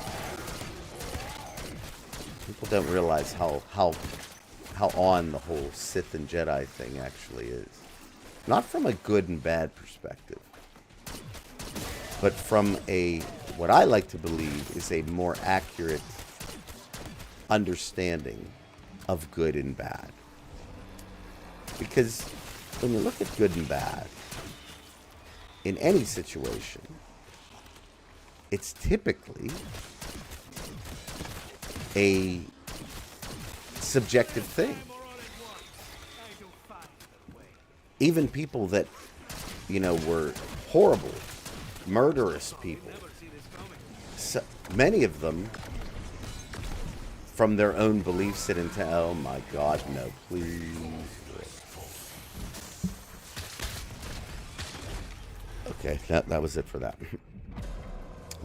People don't realize how on the whole Sith and Jedi thing actually is. Not from a good and bad perspective, but from a, what I like to believe is a more accurate understanding of good and bad. Because when you look at good and bad in any situation, it's typically a subjective thing. Even people that, you know, were horrible, murderous people, so many of them, from their own beliefs, sit into, oh my God, no, please. Okay, that was it for that.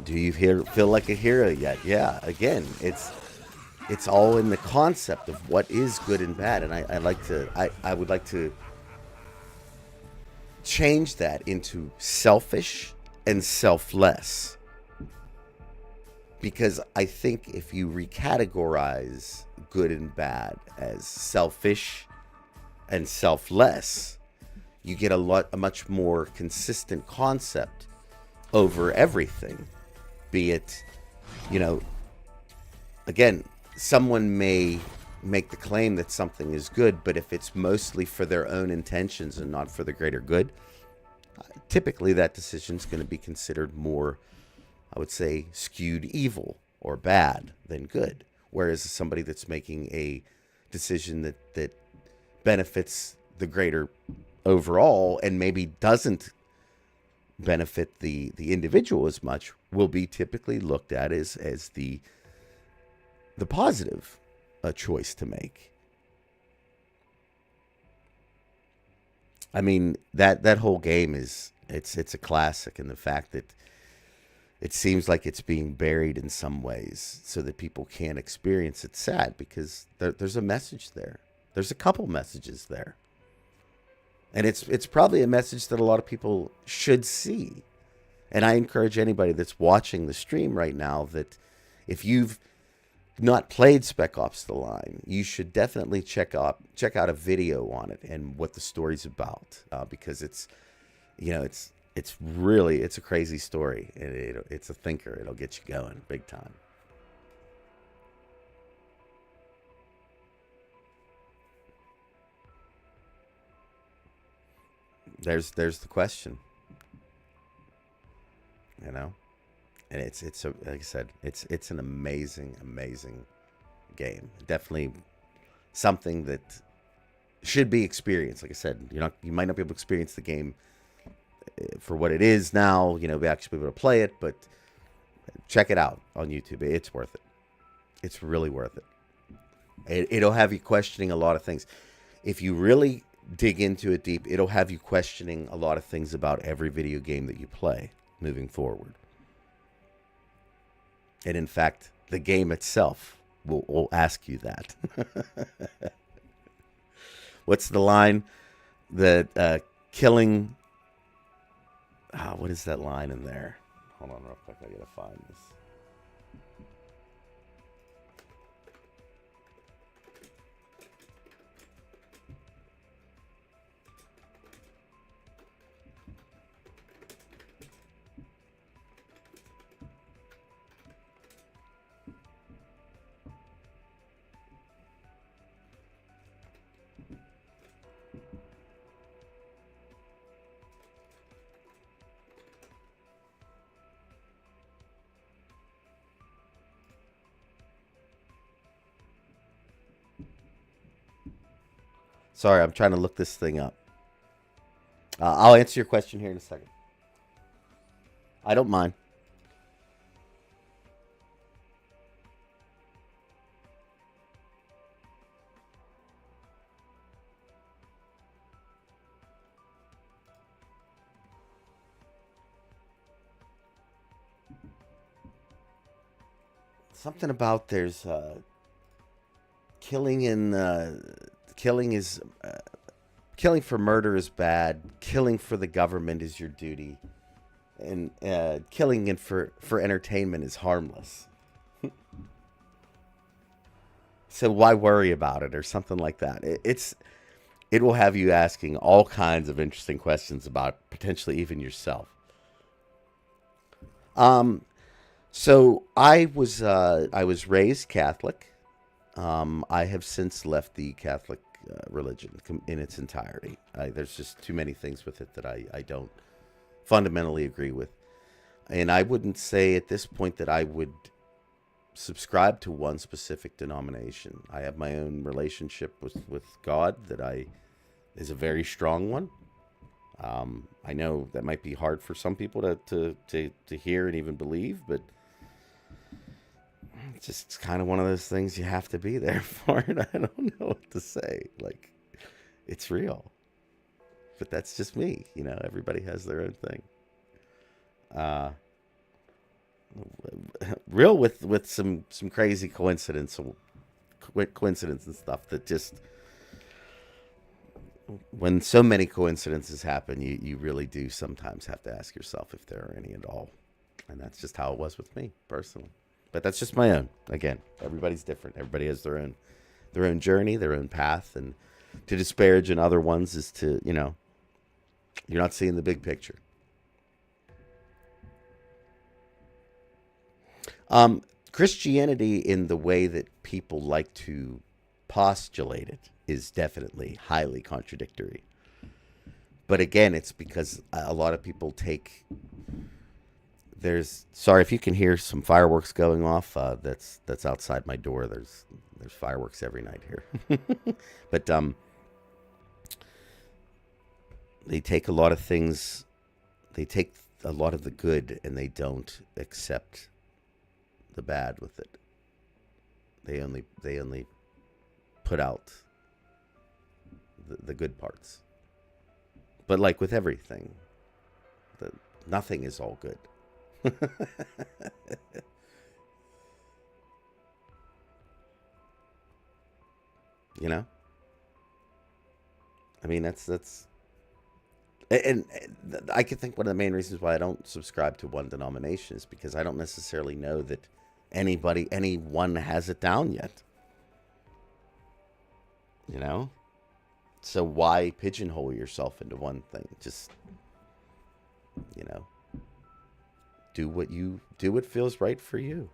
Do you feel like a hero yet? Yeah, again, it's all in the concept of what is good and bad, and I would like to change that into selfish and selfless, because I think if you recategorize good and bad as selfish and selfless, you get a much more consistent concept over everything. Be it, you know, again, someone may make the claim that something is good, but if it's mostly for their own intentions and not for the greater good, typically that decision is going to be considered more, I would say, skewed evil or bad than good. Whereas somebody that's making a decision that benefits the greater overall and maybe doesn't benefit the individual as much will be typically looked at as the positive choice to make. I mean, that whole game is it's a classic, and the fact that it seems like it's being buried in some ways so that people can't experience it. Sad, because there's a message there. There's a couple messages there. And it's probably a message that a lot of people should see. And I encourage anybody that's watching the stream right now that if you've not played Spec Ops The Line, you should definitely check out a video on it and what the story's about, because it's, you know, it's really a crazy story. It's a thinker. It'll get you going big time. There's the question, you know, and it's like I said, it's an amazing game. Definitely something that should be experienced. Like I said, you might not be able to experience the game for what it is now, you know, be actually able to play it, but check it out on YouTube. It's worth it. It's really worth it. It'll have you questioning a lot of things. If you really dig into it deep, it'll have you questioning a lot of things about every video game that you play moving forward. And in fact, the game itself will ask you that. What's the line? That killing What is that line in there? Hold on real quick. I gotta find this. Sorry, I'm trying to look this thing up. I'll answer your question here in a second. I don't mind. Something about there's killing killing for murder is bad. Killing for the government is your duty, and killing for entertainment is harmless. So why worry about it, or something like that? It will have you asking all kinds of interesting questions about potentially even yourself. So I was raised Catholic. I have since left the Catholic religion in its entirety. There's just too many things with it that I don't fundamentally agree with. And I wouldn't say at this point that I would subscribe to one specific denomination. I have my own relationship with God that is a very strong one. I know that might be hard for some people to hear and even believe, but it's just kind of one of those things you have to be there for it. I don't know what to say. Like, it's real. But that's just me. You know, everybody has their own thing. Real with some crazy coincidence and stuff that just, when so many coincidences happen, you really do sometimes have to ask yourself if there are any at all. And that's just how it was with me personally. But that's just my own. Again, everybody's different. Everybody has their own journey, their own path, and to disparage in other ones is to, you're not seeing the big picture. Christianity, in the way that people like to postulate it, is definitely highly contradictory. But again, it's because a lot of people take... Sorry if you can hear some fireworks going off. That's outside my door. There's fireworks every night here. But they take a lot of things. They take a lot of the good and they don't accept the bad with it. They only put out the good parts. But like with everything, nothing is all good. I mean, that's and I could think one of the main reasons why I don't subscribe to one denomination is because I don't necessarily know that anyone has it down yet. So why pigeonhole yourself into one thing? Just, do what feels right for you.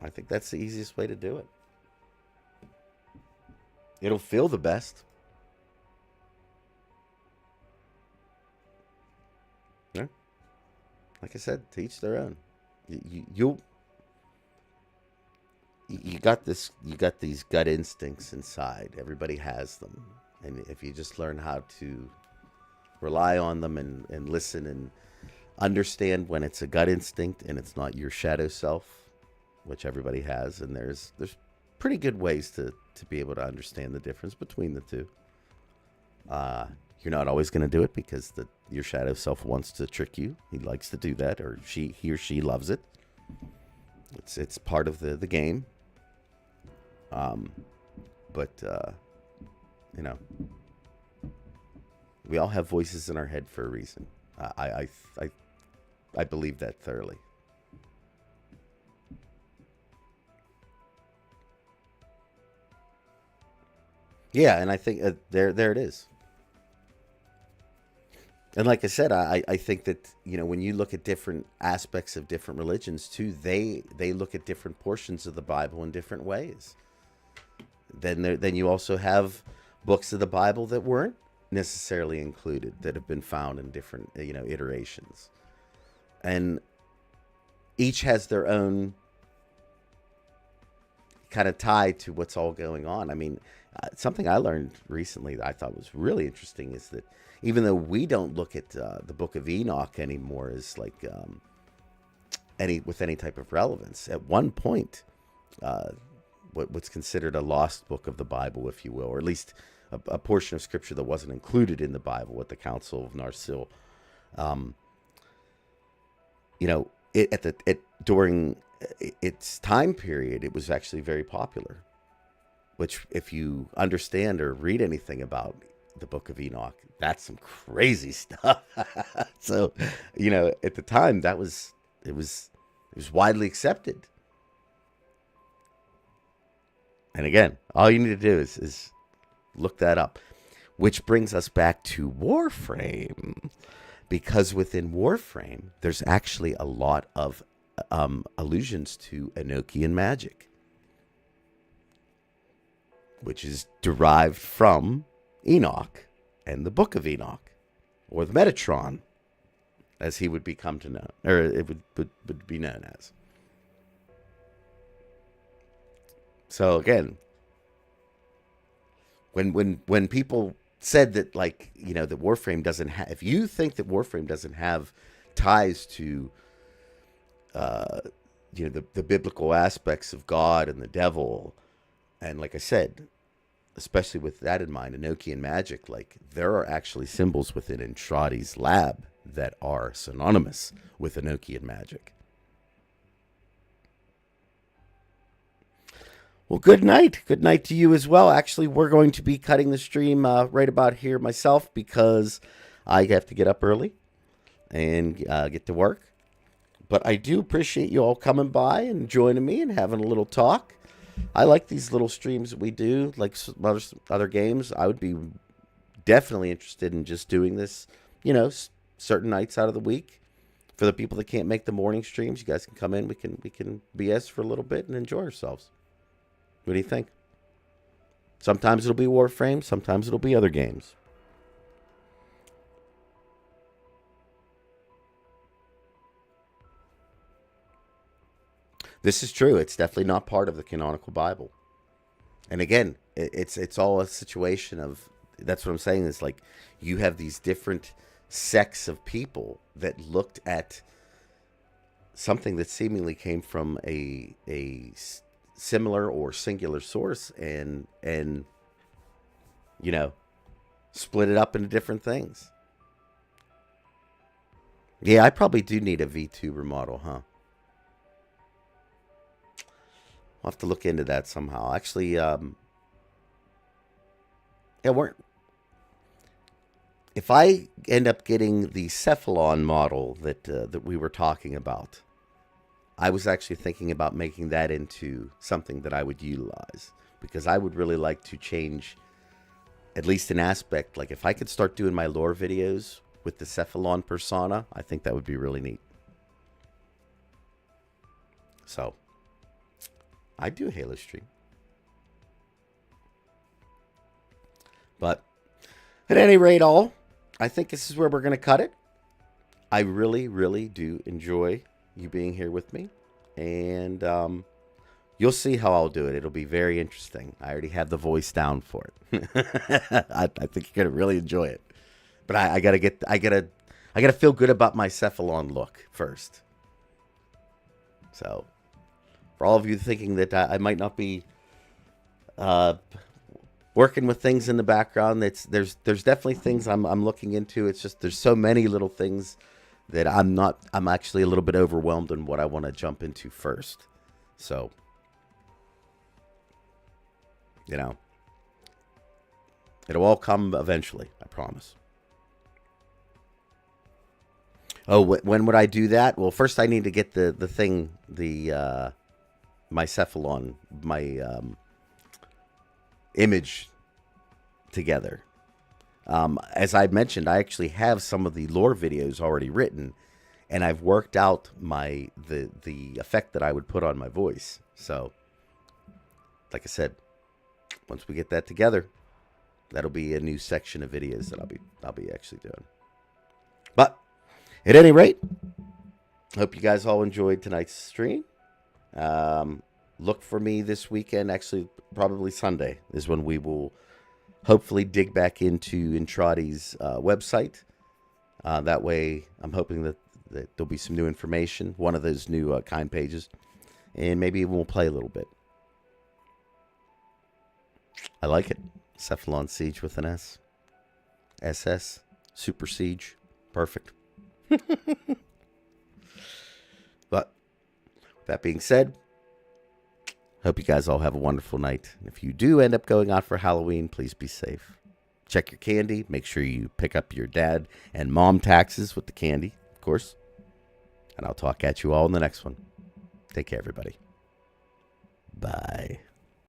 I think that's the easiest way to do it. It'll feel the best. Yeah. Like I said, to each their own. You got these gut instincts inside. Everybody has them. And if you just learn how to rely on them and listen and understand when it's a gut instinct and it's not your shadow self, which everybody has, and there's pretty good ways to be able to understand the difference between the two. You're not always going to do it because your shadow self wants to trick you. He likes to do that, or he or she loves it. It's part of the game. But we all have voices in our head for a reason. I I believe that thoroughly. Yeah, and I think there it is. And like I said, I think that, when you look at different aspects of different religions too, they look at different portions of the Bible in different ways. Then you also have books of the Bible that weren't necessarily included, that have been found in different iterations, and each has their own kind of tie to what's all going on. I mean, something I learned recently that I thought was really interesting is that even though we don't look at the Book of Enoch anymore as like any type of relevance, at one point, what's considered a lost book of the Bible, if you will, or at least a portion of Scripture that wasn't included in the Bible at the Council of Narsil, during its time period, it was actually very popular. Which, if you understand or read anything about the Book of Enoch, that's some crazy stuff. So, at the time, it was widely accepted. And again, all you need to do is look that up, which brings us back to Warframe, because within Warframe, there's actually a lot of allusions to Enochian magic, which is derived from Enoch and the Book of Enoch, or the Metatron, as he would become to know, or it would be known as. So again, when people said that, like, that Warframe doesn't have, if you think that Warframe doesn't have ties to the biblical aspects of God and the devil, and like I said, especially with that in mind, Enochian magic, like, there are actually symbols within Entradi's lab that are synonymous with Enochian magic. Well, good night. Good night to you as well. Actually, we're going to be cutting the stream right about here myself, because I have to get up early and get to work. But I do appreciate you all coming by and joining me and having a little talk. I like these little streams that we do, like other games. I would be definitely interested in just doing this, certain nights out of the week. For the people that can't make the morning streams, you guys can come in. We can BS for a little bit and enjoy ourselves. What do you think? Sometimes it'll be Warframe. Sometimes it'll be other games. This is true. It's definitely not part of the canonical Bible. And again, it's all a situation of, that's what I'm saying, is like, you have these different sects of people that looked at something that seemingly came from a similar or singular source and split it up into different things. Yeah, I probably do need a V2 remodel, huh? I'll have to look into that somehow. Actually, if I end up getting the Cephalon model that we were talking about, I was actually thinking about making that into something that I would utilize, because I would really like to change at least an aspect. Like, if I could start doing my lore videos with the Cephalon persona, I think that would be really neat. So, I do HallowsTREAM. But at any rate, I think this is where we're going to cut it. I really, really do enjoy you being here with me. And you'll see how I'll do it. It'll be very interesting. I already have the voice down for it. I think you're going to really enjoy it. But I gotta feel good about my Cephalon look first. So, for all of you thinking that I might not be working with things in the background, there's definitely things I'm looking into. It's just there's so many little things that I'm actually a little bit overwhelmed in what I want to jump into first. So, it'll all come eventually, I promise. Oh, when would I do that? Well, first I need to get the thing, my cephalon, my image together. As I mentioned, I actually have some of the lore videos already written, and I've worked out the effect that I would put on my voice. So, like I said, once we get that together, that'll be a new section of videos that I'll be actually doing. But at any rate, hope you guys all enjoyed tonight's stream. Look for me this weekend. Actually, probably Sunday is when we will hopefully dig back into Intradi's website. That way, I'm hoping that there'll be some new information, one of those new kind pages, and maybe we'll play a little bit. I like it. Cephalon Siege with an S. SS. Super Siege. Perfect. But, that being said, hope you guys all have a wonderful night. If you do end up going out for Halloween, please be safe. Check your candy. Make sure you pick up your dad and mom taxes with the candy, of course. And I'll talk at you all in the next one. Take care, everybody.